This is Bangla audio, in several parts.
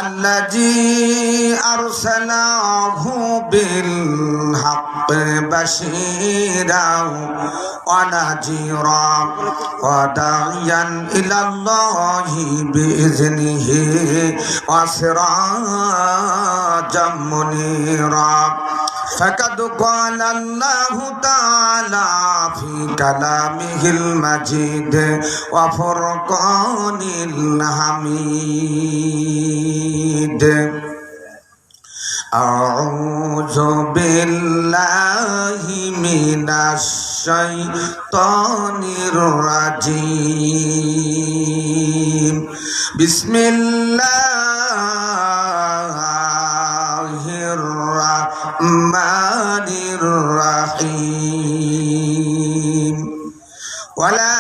الذي أرسله بالحق بشيرا ونذيرا وداعيا إلى الله بإذنه وسراجا منيرا فقد قال الله تعالى في كلامه المجيد وفرقان الحميد أعوذ بالله من الشيطان الرجيم بسم الله الرحمن الرحيم ولا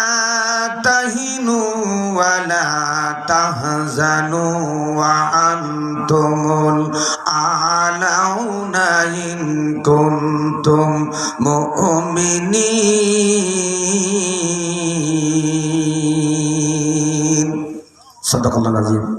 تهنوا ولا تحزنوا وأنتم الأعلون إن كنتم مؤمنين صدق الله العظيم.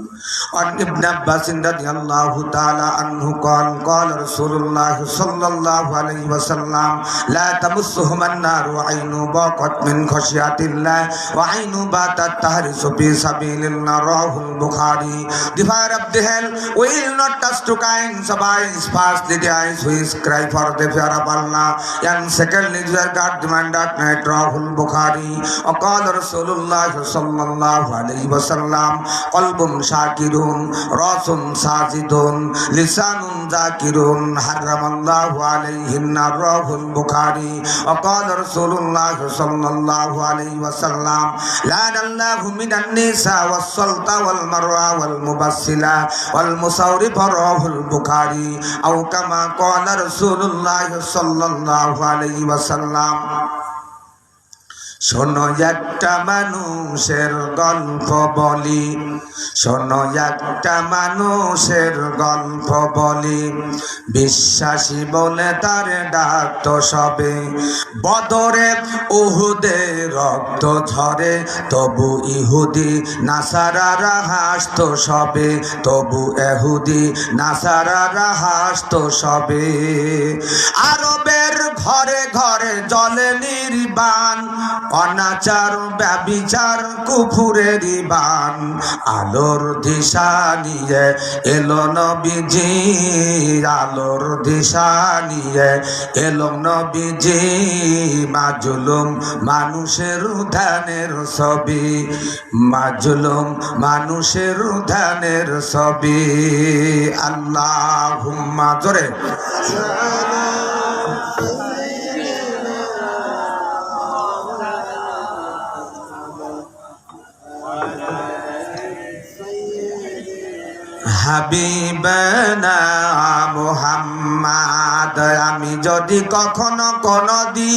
وعن ابن عباس رضي الله تعالى عنه قال قال رسول الله صلى الله عليه وسلم لا تمسهم النار وعين باقت من خشية الله وعين باتت تحرس في سبيل الله رواه البخاري. The fire of the hell will not touch to kinds of eyes. Firstly the eyes which cry for the fear of Allah, and secondly their God demand at night. رواه البخاري. وقال رسول الله صلى الله عليه وسلم قلب شاكر রাসুন সাজিদুন লিসানুন যাকিরুন হারামাল্লাহু আলাইহিন নার রাহুল বুখারী وقال رسول الله صلى الله عليه وسلم لعن الله من النساء والسلطة والمرأة والمبسلة والمصورف رواه البخاري أو كما قال رسول الله صلى الله عليه وسلم. শোনো একটা মানুষের গল্প বলি, শোনো একটা মানুষের গল্প বলি, বিশ্বাসী বলে তার ডাকত সবে, বদরে উহুদে রক্ত ঝরে, তবু ইহুদি নাসারারা হাসত সবে, তবু এহুদি নাসারারা হাসত সবে। আরবের ঘরে ঘরে জলে নির্বাণ, অনাচার ব্যভিচার কুফুরের বান, আলোর দিশা নিয়ে এলো নবীজি, আলোর দিশা নিয়ে এলো নবীজি, মাজলুম মানুষের উধানের ছবি, মাজলুম মানুষের উধানের ছবি। আল্লাহুম্মা জোরে হাবিবানা মুহাম্মদ, আমি যদি কখনো কোনদিন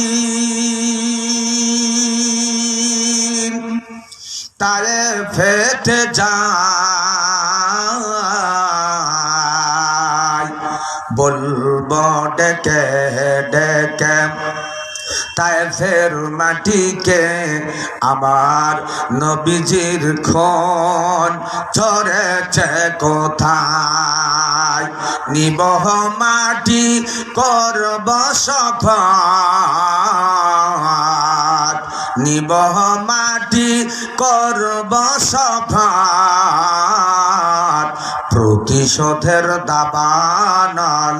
তারে ফেটে যাই, বলবো ডেকে ডেকে তায়েফের মাটিকে আমার নবীজির খুন ঝরেছে কোথায়, নিবহ মাটি করব শপথ, নিবহ মাটি করব শপথ, প্রতিশোধের দাবানল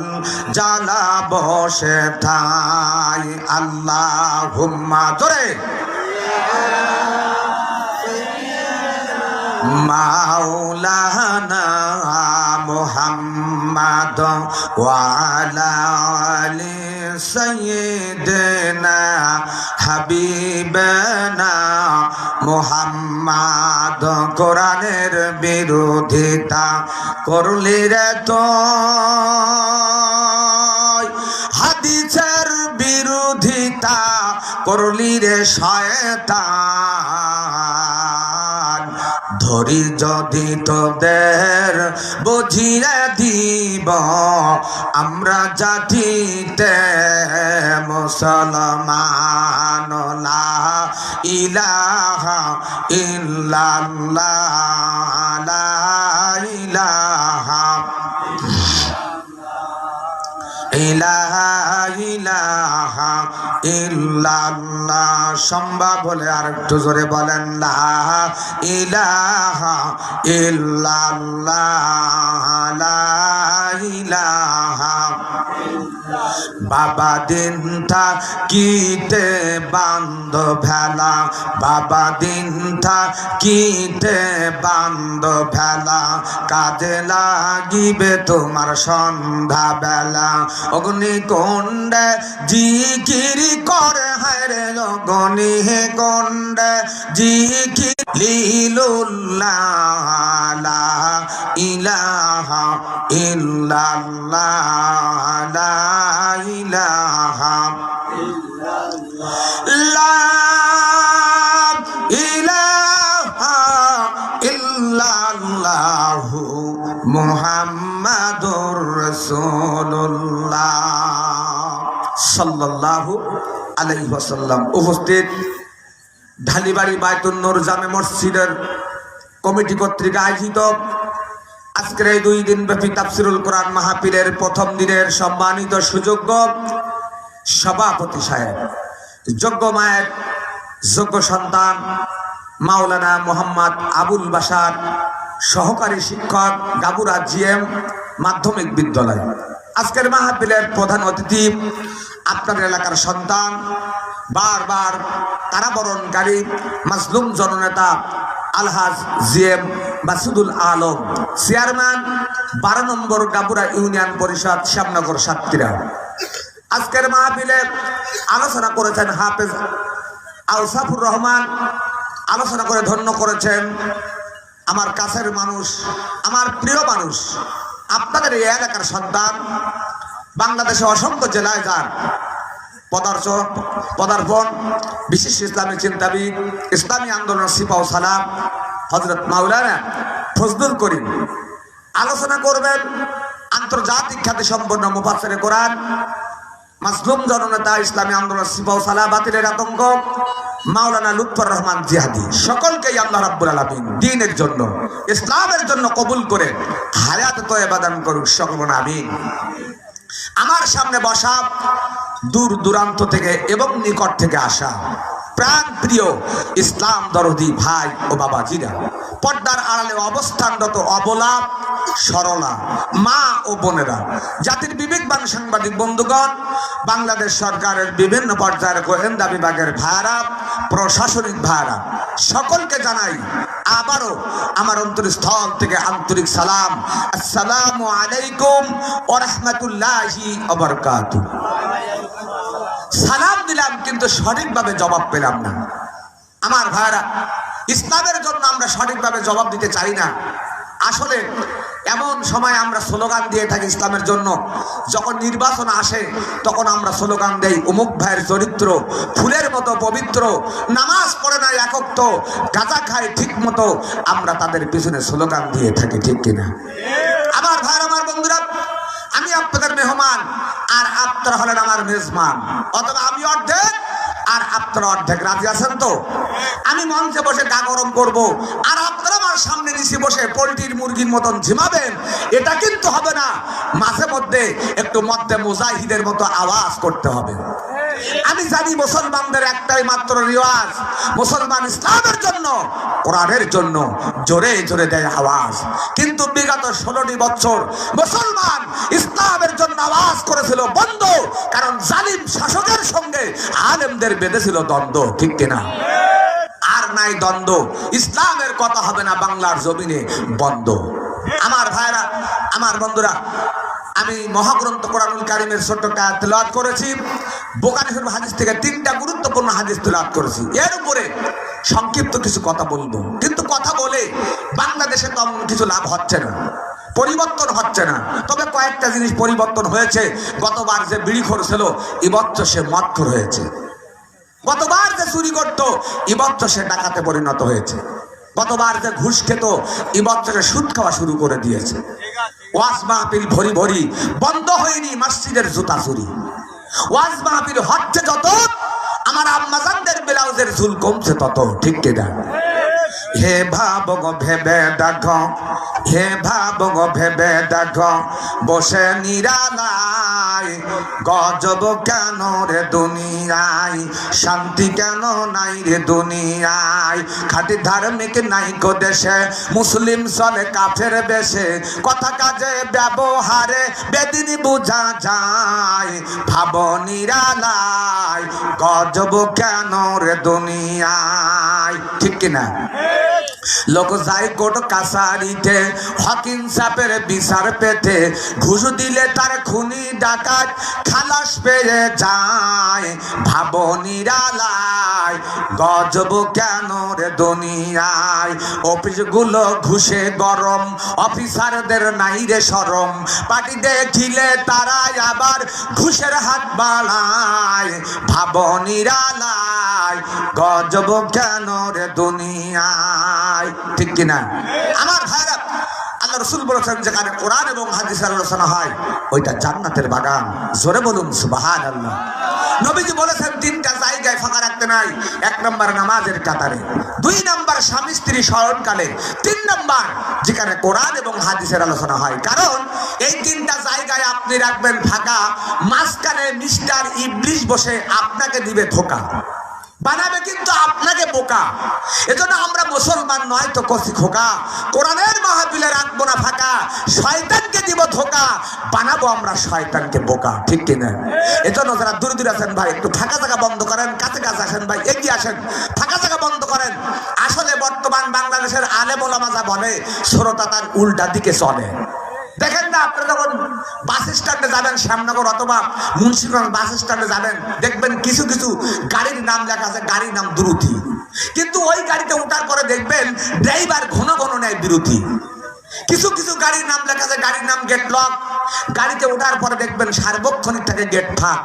জ্বালা বসে থাই। আল্লাহুম্মা জোরে মাওলানা মুহাম্মদ ওয়া আলা আলি সাইয়্যিদিনা হাবিবানা মুহাম্মদ। কোরআনের বিরোধিতা করলি রে তো, হাদিসের বিরোধিতা করলি রে শয়তান, ধরি যদি তোদের বুঝিয়ে দিব আমরা জাতিতে মুসলমান। লা ইলাহা ইল্লাল্লাহ, লা ইলাহা ইলাহা ইলাহা ইল্লাল্লাহ। সম্ভব হলে আর একটু জোরে বলেন লা ইলাহা ইল্লাল্লাহ লা ইলাহা। বাবা দিন থাকিতে বান্ধ ভেলা, বাবা দিন থাকিতে বান্ধ ভেলা, কাজে লাগিবে তোমার সন্ধ্যা বেলা। অগ্নিকুণ্ডে জিকিরি করে হায়রে অগ্নি কুণ্ডে জিকির লিলুল্লাহ লা ইলাহা ইল্লাল্লাহ লা ইলাহা লা ইলাহা ইল্লাল্লাহু মুহাম্মাদুর রাসূলুল্লাহ সাল্লাল্লাহু আলাইহি ওয়াসাল্লাম। উপস্থিত ঢালিবাড়ি বায়তুন নূর জামে মসজিদের কমিটি কর্তৃক আয়োজিত আজকের এই 2 দিন ব্যাপী তাফসিরুল কোরআন মাহফিলের প্রথম দিনের সম্মানিত সুযোগ্য সভাপতি সাহেব, যোগ্য মায়ের যোগ্য সন্তান মাওলানা মোহাম্মদ আবুল বাশার, সহকারী শিক্ষক গাবুরা জিএম মাধ্যমিক বিদ্যালয়। আজকের মাহফিলের প্রধান অতিথি আপনাদের এলাকার সন্তান, বারবার কারাবরণকারী মাজলুম জননেতা আলহাজ জিএম মাসুদুল আলম, চেয়ারম্যান 12 নম্বর গাবুরা ইউনিয়ন পরিষদ শ্যামনগর সাতক্ষীরা। আজকের মাহফিলে আলোচনা করেছেন হাফেজ আউসাফুর রহমান, আলোচনা করে ধন্য করেছেন আমার কাছের মানুষ, আমার প্রিয় মানুষ, আপনাদের এই এলাকার সন্তান, বাংলাদেশে অসংখ্য জেলায় যান পদার্পণ বিশিষ্ট ইসলামী চিন্তাবিদ, ইসলামী আন্দোলন সিপাহ সালাম হযরত মাওলানা ফজলুল করিম আলোচনা করবেন। আন্তর্জাতিক খ্যাতি সম্পন্ন মুফাসসিরে কোরআন, মাজলুম জননেতা, ইসলামী আন্দোলন সিপাহ সালাম বাতিলের আতঙ্ক মাওলানা লুৎফর রহমান জিহাদি। সকলকেই আল্লাহ রাব্বুল আলামিন দ্বীনের জন্য, ইসলামের জন্য কবুল করে হায়াত তয়্যবা দান করুক, সকল আমিন। আমার সামনে বসা দূর দূরান্ত থেকে এবং নিকট থেকে আসা প্রাণ প্রিয় ইসলাম দরদি ভাই ও বাবাজিরা, পর্দার আড়ালে অবস্থানরত অবলা সরলা মা ও বোনেরা, জাতির বিবেকবান সাংবাদিক বন্ধুগণ, বাংলাদেশ সরকারের বিভিন্ন পর্যায়ের গোয়েন্দা বিভাগের ভাইরা, প্রশাসনিক ভাইরা, সকলকে জানাই আবারও আমার অন্তরস্থল থেকে আন্তরিক সালাম। আসসালামু আলাইকুম ওয়া রাহমাতুল্লাহি ওয়া বারাকাতুহু। সালাম দিলাম কিন্তু সঠিকভাবে জবাব পেলাম না। আমার ভাইরা, ইসলামের জন্য আমরা সঠিকভাবে জবাব দিতে চাই না। আসলে এমন সময় আমরা স্লোগান দিয়ে থাকি ইসলামের জন্য, যখন নির্বাচন আসে তখন আমরা স্লোগান দেই অমুক ভাইয়ের চরিত্র ফুলের মতো পবিত্র, নামাজ পড়ে না একক, গাঁজা খায় ঠিক মতো, আমরা তাদের পিছনে স্লোগান দিয়ে থাকি, ঠিক কিনা? আমার ভাই, আমার বন্ধুরা, আমি আপনাদের মেহমান আর আপনারা হলেন আমার মেজবান, অথবা আমি অর্ধেক আর আপনারা অর্ধেক। রাজি আছেন তো? আমি মঞ্চে বসে গা গরম করবো আর আপনারা আমার সামনে নিচে বসে পোল্ট্রির মুরগির মতন ঝিমাবেন, এটা কিন্তু হবে না। মাঝে মধ্যে একটু মধ্যে মুজাহিদের মতো আওয়াজ করতে হবে। আমি জানি মুসলমানদের একটাই মাত্র রিওয়াজ, মুসলমান ইসলামের জন্য, কোরআনের জন্য জোরে জোরে দেয় আওয়াজ। কিন্তু বিগত 16টি বছর মুসলমান ইসলামের জন্য আওয়াজ করেছিল বন্ধ, কারণ জালিম শাসকের সঙ্গে আলেমদের বেঁধেছিল দ্বন্দ্ব, ঠিক কিনা? আর নাই দ্বন্দ্ব, ইসলামের কথা হবে না বাংলার জমিনে, বন্ধ। আমার ভাইরা, আমার বন্ধুরা, আমি মহাগ্রন্থ কোরআনুল কারীমের ছোট্ট আয়াত তেলাওয়াত করেছি। বুখারী শরীফ হাদিস থেকে 3টা গুরুত্বপূর্ণ হাদিস তেলাওয়াত করেছি। এর উপরে সংক্ষিপ্ত কিছু কথা বলবো, কিন্তু কথা বলে বাংলাদেশে তেমন কিছু লাভ হচ্ছে না, পরিবর্তন হচ্ছে না। তবে কয়েকটা জিনিস পরিবর্তন হয়েছে। গতবার যে বিড়িখোর ছিল, এবছর সে মদখোর হয়েছে। গতবার যে চুরি করত, এবছর সে ডাকাতে পরিণত হয়েছে। গতবার যে ঘুষ খেত, এবছরে সুদ খাওয়া শুরু করে দিয়েছে। ওয়াজ মাহফিল ভরি ভরি, বন্ধ হয়নি মসজিদের জুতা চুরি। ওয়াজ মাহফিল হচ্ছে যত, আমার আম্মাজানদের ব্লাউজের ঝুল কমছে তত, ঠিক কিনা? হে ভাবো গো ভেবে দেখো, হে ভাবো গো ভেবে দেখো, বসে নিরালায় কয় গজব কেন রে দুনিয়ায়, শান্তি কেন নাই রে দুনিয়ায়, খাঁটি ধার্মিক নাই কো দেশে, মুসলিম চলে কাফের বেশে, কথা কাজে ব্যবহারে বেদিন বুঝা যায়, ভাবো নিরালায় গজব কেন রে দুনিয়ায়। ঠিক কিনা? লোক যায় কোর্ট কাছারিতে হক ইনসাফের বিচার পেতে, ঘুষ দিলে তার খুনি ডাকাত খালাস পেয়ে যায়, ভাবো নিরালায় গজব কেন রে দুনিয়ায়। অফিসগুলো ঘুষে গরম, অফিসারদের নাই রে শরম, পার্টি দেখিলে তারা আবার ঘুষের হাত বাড়ায়, ভাবো নিরালায় গজব কেন রে দুনিয়ায়। ঠিক কিনা? আমার ভাইরা, আল্লাহ রাসূল বলেছেন যেখানে কোরআন এবং হাদিসের আলোচনা হয় ওইটা জান্নাতের বাগান। জোরে বলুন সুবহানাল্লাহ। নবীজি বলেছেন তিনটা জায়গায় ফাঁকা রাখতে নাই। 1 নম্বর নামাজের কাতারে, 2 নম্বর স্বামী স্ত্রী শয়নকালে, 3 নম্বর যেখানে কোরআন এবং হাদিসের আলোচনা হয়। কারণ এই তিনটা জায়গায় আপনি রাখবেন ফাঁকা, মাঝখানে মিস্টার ইবলিশ বসে আপনাকে দিবে ধোঁকা, বানাবে কিন্তু আপনাকে বোকা। এজন্য আমরা মুসলমান নয় তো কচি খোকা, কোরআনের মাহফিলে রাখবো না ফাঁকা, শয়তানকে দিব ধোকা, বানাবো আমরা শয়তানকে বোকা। ঠিক কিনা? এজন্য যারা দূরে দূরে আছেন ভাই একটু ফাঁকা জায়গা বন্ধ করেন, কাছে কাছে আসেন ভাই, এগিয়ে আসেন, ফাঁকা জায়গা বন্ধ করেন। আসলে বর্তমান বাংলাদেশের আলেম ওলামা যা বলে শ্রোতা তার উল্টা দিকে চলে। দেখেন না, আপনারা যখন বাস স্ট্যান্ডে যাবেন, শ্যামনগর অথবা মুন্সিগঞ্জ বাস স্ট্যান্ডে যাবেন, দেখবেন কিছু কিছু গাড়ির নাম লেখা আছে, গাড়ির নাম দুরুতি, কিন্তু ওই গাড়িতে ওঠার পরে দেখবেন ড্রাইভার ঘন ঘন নেয় বিরতি। কিছু কিছু গাড়ির নাম লেখা আছে, গাড়ির নাম গেট লক, গাড়িতে ওঠার পরে দেখবেন সার্বক্ষণিক থাকে গেট ফাঁক।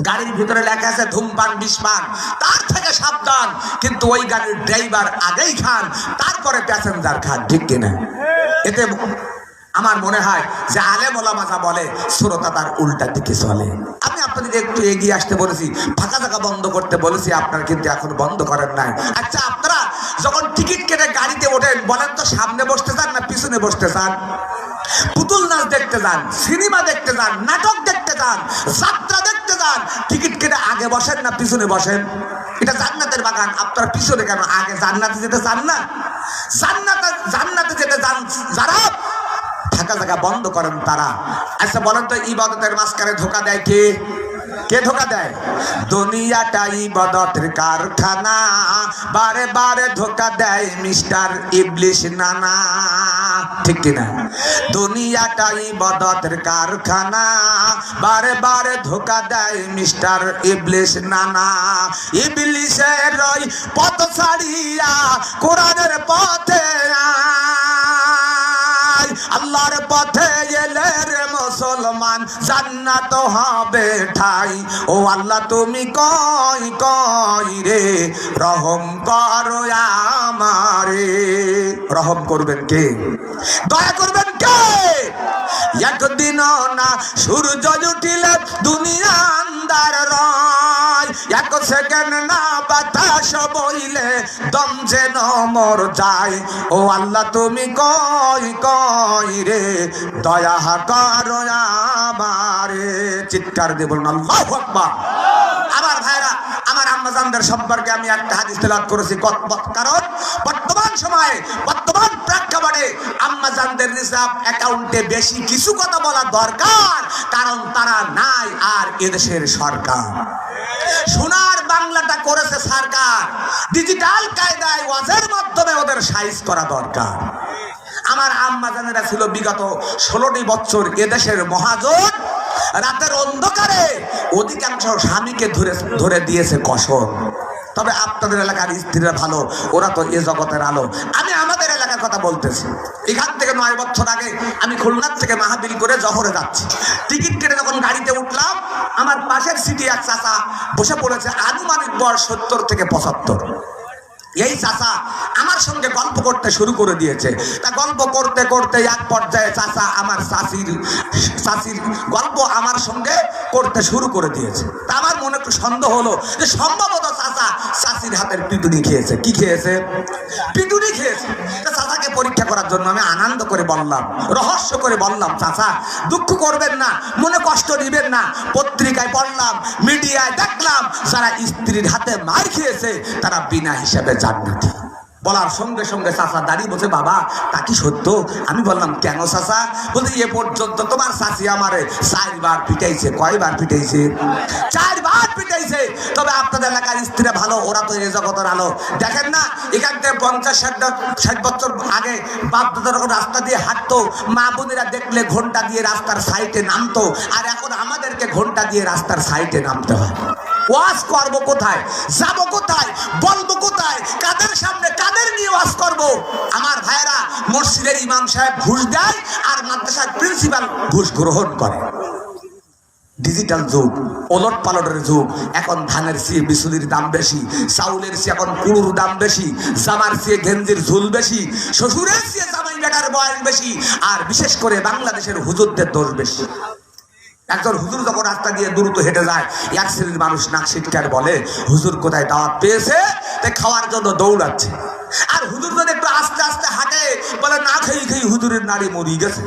গাড়ির ভিতরে লেখা আছে ধূমপান বিষপান, তার থেকে সাবধান, কিন্তু ওই গাড়ির ড্রাইভার আগেই খান, তারপরে প্যাসেঞ্জার খান। ঠিক কিনা? এতে আমার মনে হয় যে আলেম ওলামা যা বলে শ্রোতা তার উল্টা দিকে চলে। আমি আপনাদের একটু এগিয়ে আসতে বলেছি, ফাঁকা জায়গা বন্ধ করতে বলেছি, আপনারা কিন্তু এখন বন্ধ করেন নাই। আচ্ছা, আপনারা যখন টিকিট কেটে গাড়িতে ওঠেন বলেন তো সামনে বসতে চান না পিছনে বসতে চান? পুতুল নাচ দেখতে যান, সিনেমা দেখতে যান, নাটক দেখতে যান, যাত্রা দেখতে যান, টিকিট কেটে আগে বসেন না পিছনে বসেন? এটা জান্নাতের বাগান, আপনারা পিছনে কেন? আগে জান্নাতে যেতে চান না? জান্নাতে যেতে চান যারা, ফাঁকা জায়গা বন্ধ করেন তারা। আচ্ছা বলেন তো ইবাদতের মাঝখানে ধোকা দেয় কে? কে ধোকা দেয়? দুনিয়াটা ইবাদতের কারখানা, বারে বারে ধোকা দেয় মিস্টার ইবলিশ নানা। ঠিক কিনা? দুনিয়াটা ইবাদতের কারখানা, বারে বারে ধোকা দেয় মিস্টার ইবলিশ নানা। ইবলিশের ওই পথ ছাড়িয়া কোরআনের পথে আল্লাহর পথে এলে রে মুসলমান, জান্নাত হবে ঠাই। ও আল্লাহ তুমি কই কই রে, রহম করো আমারে। রহম করবেন কে? দয়া করবেন কে? একদিন না সূর্য উঠিলে দুনিয়া আন্ধার রয়, 1 সেকেন্ড না বাতাস বইলে দম যেন মর যায়। ও আল্লাহ তুমি কই কই রে, দয়া করো আমারে। চিৎকার দিয়ে বলুন আল্লাহু আকবার। আমার ভাইরা, আমার আম্মাজানদের সম্পর্কে আমি একটা হাদিস তেলাওয়াত করেছি, কারণ বর্তমান সময়ে বর্তমান প্রেক্ষাপটে আম্মাজানদের রিজার্ভ অ্যাকাউন্টে বেশি কিছু কথা বলা দরকার, কারণ তারা নাই আর এদেশের সরকার। সোনার বাংলাটা করেছে সরকার, ডিজিটাল কায়দায় ওয়াজের মাধ্যমে ওদের সাইজ করা দরকার। আমার আম্মাজানেরা ছিল বিগত 16টি বছর এদেশের মহাজন, রাতের অন্ধকারে অধিকাংশ স্বামীকে ধরে দিয়েছে কসম। তবে আপনাদের এলাকার স্ত্রীরা ভালো, ওরা তো এ জগতের আলো। আমি আমাদের এলাকার কথা বলতেছি। এখান থেকে 9 বছর আগে আমি খুলনার থেকে মাহাবিল করে জহরে যাচ্ছি। টিকিট কেটে যখন গাড়িতে উঠলাম, আমার পাশের সিটি এক চাচা বসে পড়েছে, আনুমানিক বয়স 70 থেকে 75। এই চাচা আমার সঙ্গে গল্প করতে শুরু করে দিয়েছে। তা গল্প করতে করতে এক পর্যায়ে চাচা আমার চাচির গল্প আমার সঙ্গে করতে শুরু করে দিয়েছে। তা আমার মনে একটু সন্দেহ হলো যে সম্ভবত চাচা চাচির হাতের পিটুনি খেয়েছে। কি খেয়েছে? পিটুনি খেয়েছে। তা চাচাকে পরীক্ষা করার জন্য আমি আনন্দ করে বললাম, রহস্য করে বললাম, চাচা দুঃখ করবেন না, মনে কষ্ট দিবেন না। পত্রিকায় পড়লাম, মিডিয়ায় দেখলাম, যারা স্ত্রীর হাতে মার খেয়েছে তারা বিনা হিসাবে জান্নাতি। বলার সঙ্গে সঙ্গে চাচা দাঁড়িয়ে বলছে, বাবা তা কি সত্য? আমি বললাম, কেন চাচা? বলছে, এ পর্যন্ত তোমার চাচি আমারে 4 বার পিটাইছে। কয়বার পিটাইছে? 4 বার পিটাইছে। তবে আপনাদের এলাকার স্ত্রীরা ভালো, ওরা তো এই জগতের আলো। দেখেন না, এখান থেকে 50-60 বছর আগে বাপ দাদা যখন রাস্তা দিয়ে হাঁটতো, মা বোনেরা দেখলে ঘন্টা দিয়ে রাস্তার সাইডে নামতো, আর এখন আমাদেরকে ঘন্টা দিয়ে রাস্তার সাইডে নামতে হয়। ওয়াজ করবো কোথায়, যাবো কোথায়, বলবো কোথায়, কাদের সামনে, কাদের নিয়ে ওয়াজ করবো? আমার ভাইরা, মসজিদের ইমাম সাহেব ঘুষ দেয় আর মাদ্রাসার প্রিন্সিপাল ঘুষ গ্রহণ করে। ডিজিটাল যুগ, ওলট পালটের যুগ। এখন ধানের চেয়ে বিচুলির দাম বেশি, চাউলের চেয়ে এখন কুড়ুর দাম বেশি, জামার চেয়ে গেঞ্জির ঝুল বেশি, শ্বশুরের চেয়ে জামাই বেটার বয়স বেশি, আর বিশেষ করে বাংলাদেশের হুজুরদের দোষ বেশি। একজন হুজুর যখন রাস্তা দিয়ে দ্রুত হেঁটে যায়, এক শ্রেণীর মানুষ নাক সিটকার বলে, হুজুর কোথায় দাওয়াত পেয়েছে, তাই খাওয়ার জন্য দৌড়াচ্ছে। আর হুজুর যদি একটু আস্তে আস্তে হাঁটে, বলে না খেয়ে খেয়ে হুজুরের নাড়ি মরিয়ে গেছে।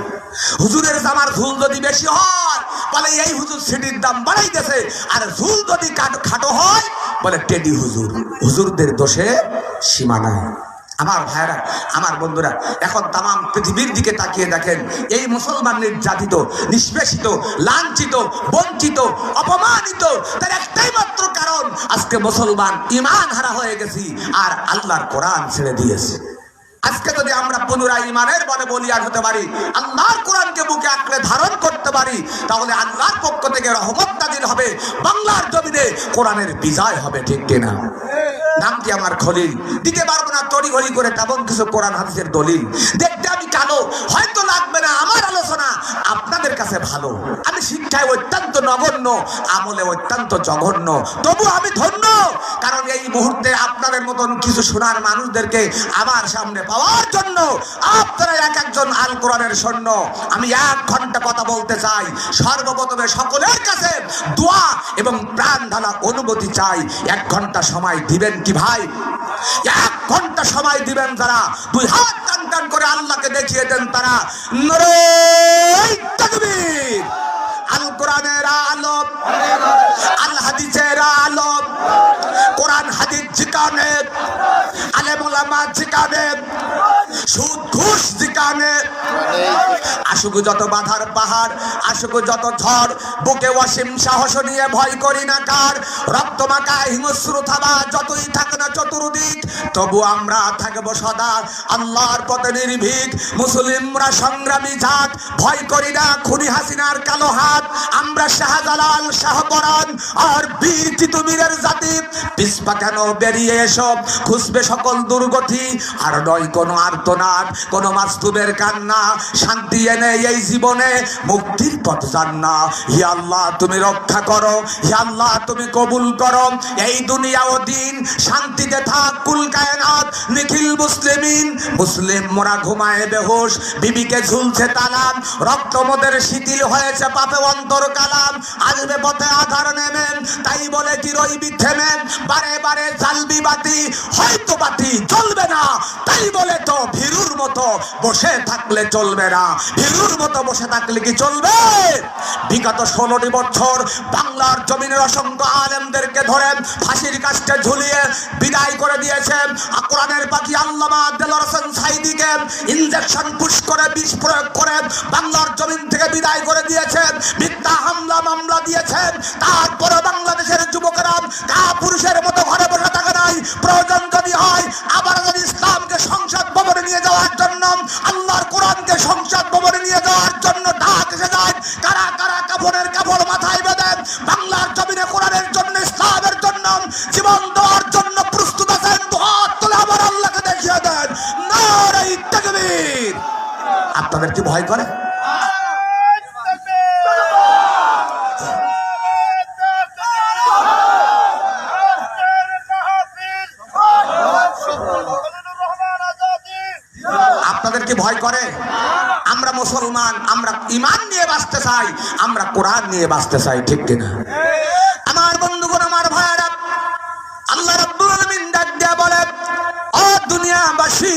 হুজুরের জামার ঝুল যদি বেশি হয়, বলে এই হুজুর সিটির দাম বাড়াই গেছে। আর ঝুল যদি খাটো হয়, বলে টেডি হুজুর। হুজুরদের দোষে সীমা নাই। আমার ভাইরা, আমার বন্ধুরা, এখন তামাম পৃথিবীর দিকে তাকিয়ে দেখেন, এই মুসলমান নির্যাতিত, নিষ্পেষিত, লাঞ্ছিত, বঞ্চিত, অপমানিত, তার একটাই মাত্র কারণ, আজকে মুসলমান ঈমান হারা হয়ে গেছি আর আল্লাহর কোরআন ছেড়ে দিয়েছে। আজকে যদি আমরা পুনরায় ঈমানের বলে বলিয়ান হতে পারি, আল্লাহর কোরআনকে বুকে আঁকড়ে ধারণ করতে পারি, তাহলে আল্লাহর পক্ষ থেকে রহমত নাযিল হবে, বাংলার জমিনে কোরআনের বিজয় হবে। ঠিক কিনা? নামটি আমার খলিল, দিতে পারবো না তড়িঘড়ি করে তেমন কিছু কোরআন হাদিসের দলিল। দেখতে আমি কালো, হয়তো লাগবে না আমার আলোচনা আপনাদের কাছে ভালো। আমি শিক্ষায় অত্যন্ত নগণ্য, আমলে অত্যন্ত জঘন্য, তবু আমি ধন্য, কারণ এই মুহূর্তে আপনাদের মতন কিছু শোনার মানুষদেরকে আমার সামনে পাওয়ার জন্য আপনারা এক একজন আল কোরআনের সৈন্য। আমি 1 ঘন্টা কথা বলতে চাই। সর্বপ্রথমে সকলের কাছে দোয়া এবং প্রাণ ঢালা অনুমতি চাই। 1 ঘন্টা সময় দিবেন কি ভাই? 1 ঘন্টা সময় দিবেন যারা, 2 হাত টান টান করে আল্লাহকে দেখিয়ে দেন তারা। নারে তাকবীর! আল কোরআনের আলো, আল হাদিসের আলো, কোরআন হাদিস জিকানে, আলেম ওলামা জিকানে, সুদ ঘুষ জিকানে, আসুক যত বাধার পাহাড়, আসুক যত ঝড়, বুকে অসীম সাহস নিয়ে ভয় করি না কার। রক্তমাখা হিংস্র থাবা যতই থাক না চতুর্দিক, তবু আমরা থাকবো সদা আল্লাহর পথে নির্ভীক। মুসলিমরা সংগ্রামী জাত, ভয় করি না খুনি হাসিনার কালো হাত। আমরা শাহজালাল, শাহপরাণ আর বীর তিতুমিরের জাতি। পিছপা কেন বেরিয়ে এসব, খুঁজবে সকল দুর্গতি। আর নয় কোনো আর্তনাদ, কোনো মাসতুবের কান্না, শান্তি এনে এই জীবনে মুক্তির পথ জান না। হে আল্লাহ তুমি রক্ষা করো, হে আল্লাহ তুমি কবুল করো। এই দুনিয়া ও দিন শান্তিতে থাক কুল কায়নাত। নিখিল মুসলিমিন, মুসলিম মোরা ঘুমায় বেহুশ, বিবিকে ঝুলছে তালাম, রক্ত মোদের শিথিল হয়েছে পাপে অন্তর কালাম। আসবে পথে আধার নেমেন, তাই বলে কি রইবি থেমেন, বারে বারে জ্বালবি বাতি, হয়তো বাতি জ্বলবে না, তাই বলে তো ভীরুর মতো বসে থাকলে চলবে না। ভীরুর মতো বসে থাকলে কি চলবে? বিগত 16টি বছর বাংলার জমিনের অসংখ্য আলেমদেরকে ধরে ফাঁসির কাস্টে ঝুলিয়ে বিদায় করে দিয়েছেন। কোরআনের পাখি আল্লামা দেলোয়ার হোসেন সাঈদীকে ইনজেকশন পুশ করে, বিষ প্রয়োগ করে বাংলার জমিন থেকে বিদায় করে দিয়েছেন। মিথ্যা হামলা মামলা দিয়েছেন। তারপরে বাংলাদেশের যুবকেরা কাপুরুষের মতো ঘরে বসে থাকে নাই। প্রয়োজন যদি হয় আবার যদি ইসলামকে সংসদ ভবনে নিয়ে যাওয়ার জন্য, আল্লাহর কোরআনকে সংসদ ভবনে নিয়ে যাওয়ার জন্য ডাক এসে যায়, কারা কারা কাফনের কাপড় মাথায় বেঁধেন বাংলার জমিনে কোরআনের জন্য, ইসলামের জন্য জীবন দেওয়ার জন্য প্রস্তুত আছেন? হাত তুলে আবার আল্লাহকে দেখিয়ে দেন। নারে তাকবীর! আপনাদের কি ভয় করে? ভয় করে? আমরা মুসলমান, আমরা ঈমান নিয়ে বাঁচতে চাই, আমরা কোরআন নিয়ে বাঁচতে চাই, ঠিক কিনা? আমার বন্ধুগণ, আমার ভাইয়েরা, আল্লাহ রাব্বুল আলামিন ডাক দিয়া বলে, ও দুনিয়াবাসী,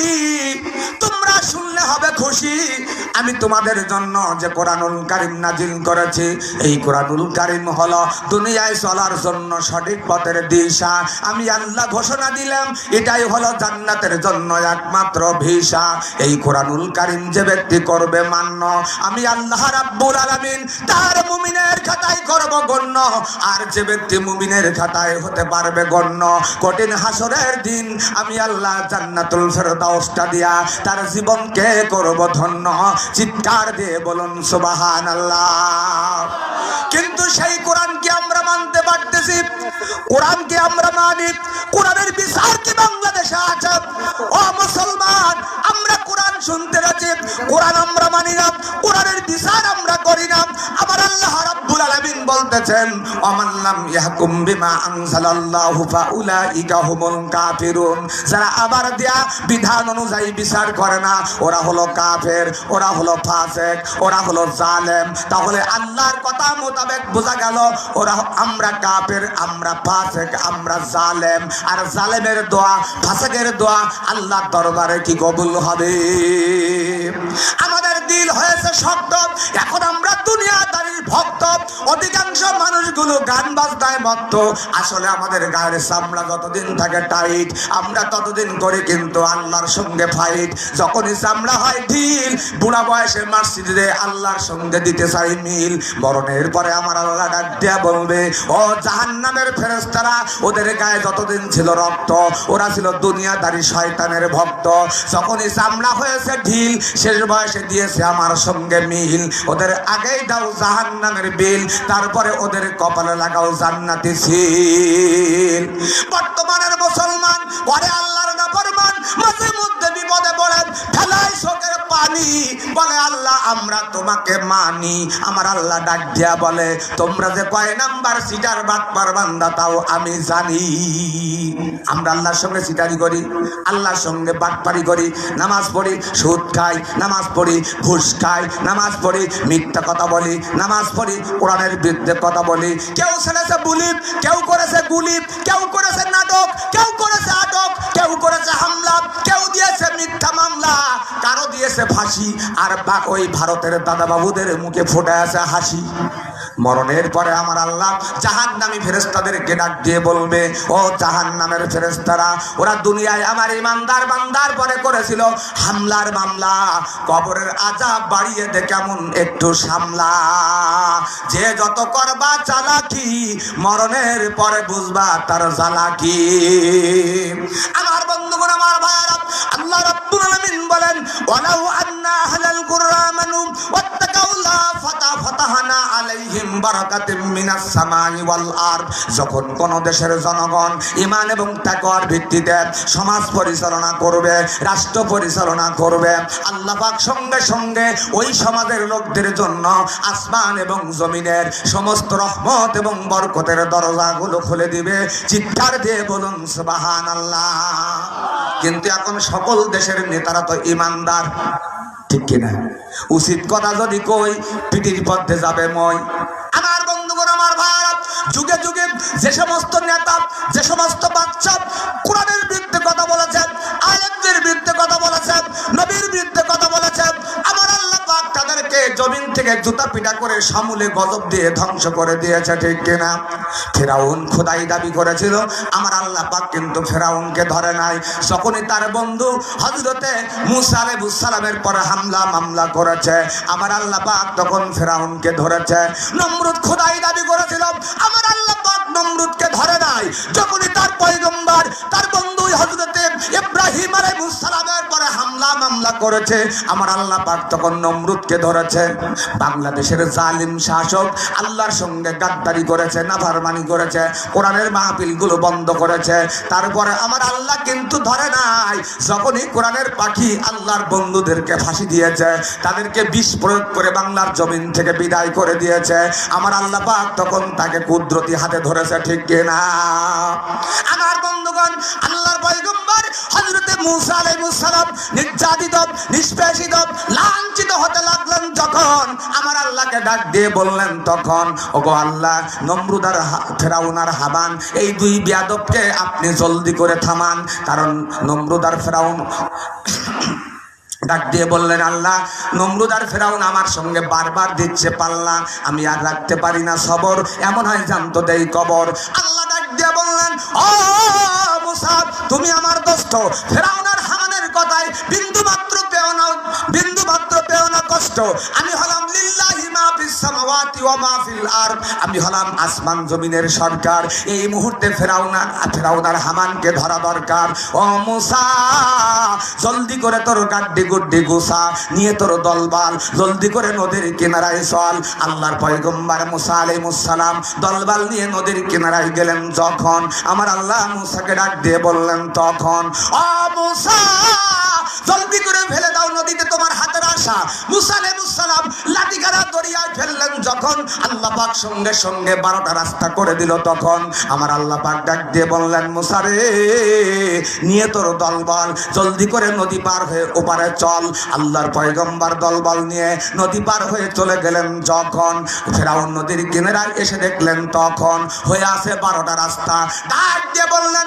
তোমরা শুনলে হবে খুশি, আমি তোমাদের জন্য যে কোরআনুল কারীম নাজিল করেছি, এই কোরআনুল কারীম হলো দুনিয়ায় চলার জন্য সঠিক পথের দিশা। আমি আল্লাহ ঘোষণা দিলাম, এটাই হলো জান্নাতের জন্য একমাত্র ভিসা। এই কোরআনুল কারীম যে ব্যক্তি করবে মান্য, আমি আল্লাহ রাব্বুল আলামিন তার মুমিনের খাতায় করব গণ্য, আর যে ব্যক্তি মুমিনের খাতায় হতে পারবে গণ্য, কঠিন হাসরের দিন আমি আল্লাহ জান্নাতুল ফেরদাউসটা দিয়া তার জীবনকে করব ধন্য। চিৎকার দিয়ে বলুন সুবহানাল্লাহ। কিন্তু সেই কোরআনকে আমরা মানতে পারতেছি? কোরআনকে আমরা মানি? কোরআনের বিচার কি বাংলাদেশে আছে? ও মুসলমান, আমরা কোরআন শুনতে রাজি, কোরআন আমরা মানি না, কোরআনের বিচার আমরা করি না। আমার আল্লাহ রাব্বুল আলামিন বলতেছেন, ওমান লাম ইয়াহকুম বিমা আনজালাল্লাহু ফাউলাইকা হুমুল কাফিরুন। যারা আবার দেয়া বিধান অনুযায়ী বিচার করে না, ওরা হলো কাফের, ওরা হলো ফাসিক, ওরা হলো জালেম। তাহলে আল্লাহর কথা মোতাবেক বোঝা গেল, ওরা আমরা কাফের, আমরা ফাসিক, আমরা জালেম। আর জালেমের দোয়া, ফাসিকের দোয়া আল্লাহর দরবারে কি কবুল হবে? আমাদের দিল হয়েছে শক্ত, এখন আমরা দুনিয়াদারির ভক্ত। অধিকাংশ মানুষগুলো গান বাজনায় মত্ত। আসলে আমাদের গায়ের চামড়া যতদিন থাকে টাইট, আমরা ততদিন করি কিন্তু আল্লাহর সঙ্গে ফাইট। যখনই চামড়া হয় ঢিল, বুড়া বয়সে মসজিদে আল্লাহর সঙ্গে দিতে চাই মিল। মরণের পরে আমার আল্লাহ ডাক দিয়া বলবে, ও জাহান্নামের ফেরেশতারা, ওদের গায়ে যতদিন ছিল রক্ত, ওরা ছিল দুনিয়াদারি শয়তানের ভক্ত। যখনই চামড়া হয়েছে ঢিল, শেষ বয়সে দিয়েছে আমার সঙ্গে মিল। ওদের আগেই দাও জাহান্নামের বিল, তারপরে ওদের কপালে লাগাও জান্নাতি সিল। বর্তমানের মুসলমান করে আল্লাহর নাফরমান, মাঝে মধ্যে বিপদে পড়ে ফেলায় চোখের পানি, বলে আল্লাহ আমরা তোমাকে মানি। আমার আল্লাহ ডাক দিয়া বলে, তোমরা যে কয় নাম্বার সিটার বাটপার বান্দা তাও আমি জানি। আমরা আল্লাহর সঙ্গে সিটারি করি, আল্লাহর সঙ্গে বাটপারি করি, নামাজ পড়ি, সুদ খাই, নামাজ পড়ি, ঘুষ খাই, নামাজ পড়ি, মিথ্যা কথা বলি, নামাজ পড়ি, কোরআনের বিরুদ্ধে কথা বলি। কেউ ছেড়েছে বুলিপ, কেউ করেছে গুলিপ, কেউ করেছে নাটক, কেউ করেছে আটক, কেউ করেছে হামলা, কেউ দিয়েছে মিথ্যা মামলা, কারো দিয়েছে ফাঁসি। আর ওই ভারতের দাদা বাবুদের মুখে ফুটে আছে হাসি। মরণের পরে আমার আল্লাহ জাহান্নামী ফেরেশতাদেরকে ডাক দিয়ে বলবে, ও জাহান্নামের ফেরেশতারা, ওরা দুনিয়ায় আমার ইমানদার বান্দার পরে করেছিল হামলার মামলা, কবরের আযাব বাড়িয়ে দে কেমন একটু সামলা। যে যত করবা চালাকি, মরণের পরে বুঝবা তার জ্বালাকি। আমার বন্ধুগণ, আমার ভাইরা, আল্লাহ রাব্বুল আলামিন বলেন, ওয়ালাউ আন্না আহলাল কুরআ আমানু ওয়াত্তাকাউল্লাহ ফাতাহনা আলাইহিম বারাকাতিম মিনাস সামাই ওয়াল আরদ। যখন কোন দেশের জনগণ ঈমান এবং তাকওয়ার ভিত্তিতে সমাজ পরিচালনা করবে, রাষ্ট্র পরিচালনা করবে, আল্লাহ পাক সঙ্গে সঙ্গে ওই সমাজের লোকদের জন্য আসমান এবং জমিনের সমস্ত রহমত এবং বরকতের দরজাগুলো খুলে দিবে। চিৎকার দিয়ে বলুন সুবহানাল্লাহ। কিন্তু এখন সকল দেশের নেতারা তো ঈমানদার, ঠিক কিনা? উচিত কথা যদি কই, পিটির পথে যাবে মই। আমার বন্ধুগণ, আমার ভাইরা, যুগে যুগে যে সমস্ত নেতা, যে সমস্ত বাচ্চা কোরআনের বিরুদ্ধে কথা বলেছেন, আলেমদের বিরুদ্ধে কথা বলেছেন, নবীর বিরুদ্ধে কথা বলেছেন, আমার আল্লাহ পাক তাদেরকে জমিন থেকে জুতা পিটা করে সমূলে গজব দিয়ে ধ্বংস করে দিয়েছে, ঠিক কিনা? ফেরাউন খোদাই দাবি করেছিল, আমার আল্লাহ পাক কিন্তু ফেরাউনকে ধরে নাই। যখনই তার বন্ধু হযরতে মূসা আলাইহিস সালামের পরে হামলা মামলা করেছে, আমার আল্লাহ পাক তখন ফেরাউনকে ধরেছে। নমরুদ খোদাই দাবি করেছিল, আমার আল্লাহ পাক নমরুদকে ধরে নাই। যখনই তার পয়গম্বর, তার বন্ধু হযরতে ইব্রাহিম আলাইহিস সালামের পরে হামলা মামলা করেছে, আমার আল্লাহ পাক তখন নমরুদকে ধরেছে। বাংলাদেশের জালিম শাসক আল্লাহর সঙ্গে গাদ্দারি করেছে, নাফরমানি করেছে, কোরআনের মাহফিলগুলো বন্ধ করেছে, তারপরে আমার আল্লাহ কিন্তু ধরে নাই। যখনই কোরআনের পাখি আল্লাহর বন্ধুদেরকে ফাঁসি দিয়েছে, তাদেরকে বিষ প্রয়োগ করে বাংলার জমিন থেকে বিদায় করে দিয়েছে, আমার আল্লাহ পাক তখন তাকে কুদরতি হাতে ধরেছে, ঠিক কিনা? আমার বন্ধুগণ, আল্লাহর পয়গম্বর হযরতে মূসা আলাইহিস সালাম নির্যাতিত, নিষ্পেষিত, লাঞ্ছিত হতে লাগলেন যখন আমার আল্লাহকে ডাক দিয়ে বললেন তখন, ওগো আল্লাহ, নমরুদ আর ফেরাউন আর হামান এই দুই বেয়াদবকে আপনি জলদি করে থামান। কারণ নমরুদ আর ফেরাউন ডাক দিয়ে বললেন, আল্লাহ, নমরুদ আর ফেরাউন আমার সঙ্গে বারবার দিচ্ছে পাল্লা, আমি আর রাখতে পারি না সবর, এমন হয় জানতো দেই কবর। আল্লাহ ডাক দিয়ে বললেন, ও মুসা, তুমি আমার দোস্ত, ফেরাউন আর হামানের কথায় বিন্দু মাত্র পেও না কষ্ট। আমি হলাম লিল্লাহি মা ফিস সামাওয়াতি ওয়া মা ফিল আরদ, আমি হলাম আসমান জমিনের সরকার। এই মুহূর্তে ফেরাউন আর হামানকে ধরা দরকার। ও মুসা, জলদি করে তোর গাড্ডি গুড্ডি গুছা নিয়ে তোর দলবাল জলদি করে নদীর কিনারায় চল। আল্লাহর পয়গম্বর মুসা আলাইহিস সালাম দলবাল নিয়ে নদীর কিনারায় গেলেন যখন আমার আল্লাহ মুসাকে ডাক দিয়ে বললেন তখন, ও মুসা, জলদি করে ফেলে দাও নদীতে তোমার হাতের আশা। মুসা আলাইহিস সালাম লাঠিখানা দরিয়ায় ফেললেন যখন আল্লাহ পাক সঙ্গে সঙ্গে 12টা রাস্তা করে দিল তখন আমার আল্লাহ পাক ডাক দিয়ে বললেন, মুসা রে, নিয়ে তোর দলবল জলদি করে নদী পার হয়ে ওপারে চল। আল্লাহর পয়গম্বর দলবল নিয়ে নদী পার হয়ে চলে গেলেন যখন ফেরাউন নদীর কিনারায় এসে দেখলেন তখন হয়ে আছে 12টা রাস্তা। ডাক দিয়ে বললেন,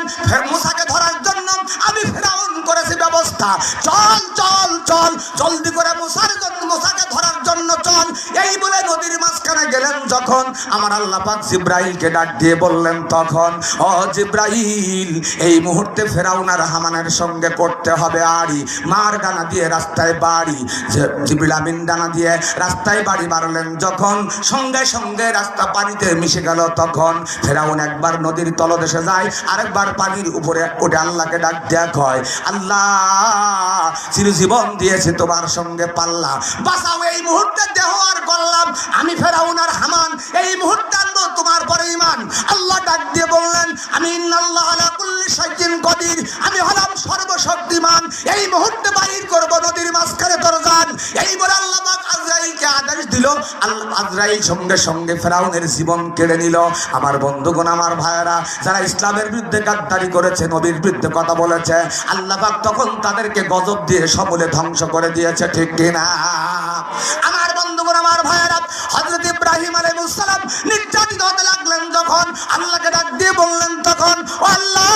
মুসাকে ধরার জন্য আমি ফেরাউন করেছি ব্যবস্থা, চল চল চল, জলদি করে মুসাকে ধরার জন্য চল। এই বলে নদীর মাঝখানে গেলেন যখন আমার আল্লাহ পাক জিব্রাইলকে ডাক দিয়ে বললেন তখন, ও জিব্রাইল, এই মুহূর্তে ফেরাউন আর হামানের সঙ্গে করতে হবে আড়ি, মার ডানা দিয়ে রাস্তায় বাড়ি। জিবরিল আমিন ডানা দিয়ে রাস্তায় বাড়ি মারলেন যখন সঙ্গে সঙ্গে রাস্তা পানিতে মিশে গেল তখন ফেরাউন একবার নদীর তলদেশে যায়, আরেকবার পানির উপরে ওঠে আল্লাহকে ডাক দেয়া কয়, আল্লাহ, চিরজীবন দিয়েছে তোমার সঙ্গে পাল্লা, বাঁচাও, এই মুহূর্তে দেহ আর করলাম আমি ফেরাউন আর হামান, এই মুহূর্তে আনবো তোমার পরে ঈমান। আল্লাহ ডাক দিয়ে বললেন, আমি ইন্নাল্লাহ আলা কুল্লি শাইইন কদির, আমি হলাম সর্বশক্তিমান, এই মুহূর্তে বাইর করব নদীর মাঝখানে তোর জান। এই বলে আল্লাহ পাক আজরাইলকে আদেশ দিল। আজরাইল সঙ্গে সঙ্গে ফেরাউনের জীবন কেড়ে নিল। আমার বন্ধুগণ, আমার ভাইয়েরা, যারা ইসলামের বিরুদ্ধে গাদ্দারি করেছে, নবীর বিরুদ্ধে কথা বলেছে, আল্লাহ পাক তখন তাদেরকে গজব দিয়ে সমূলে ধ্বংস করে দিয়েছে, ঠিক কিনা? আমার বন্ধুগণ, আমার ভাইয়েরা, হযরত ইব্রাহিম আলাইহিস সালাম নির্যাতিত হতে লাগলেন যখন আল্লাহকে ডাক দিয়ে বললেন তখন, ও আল্লাহ,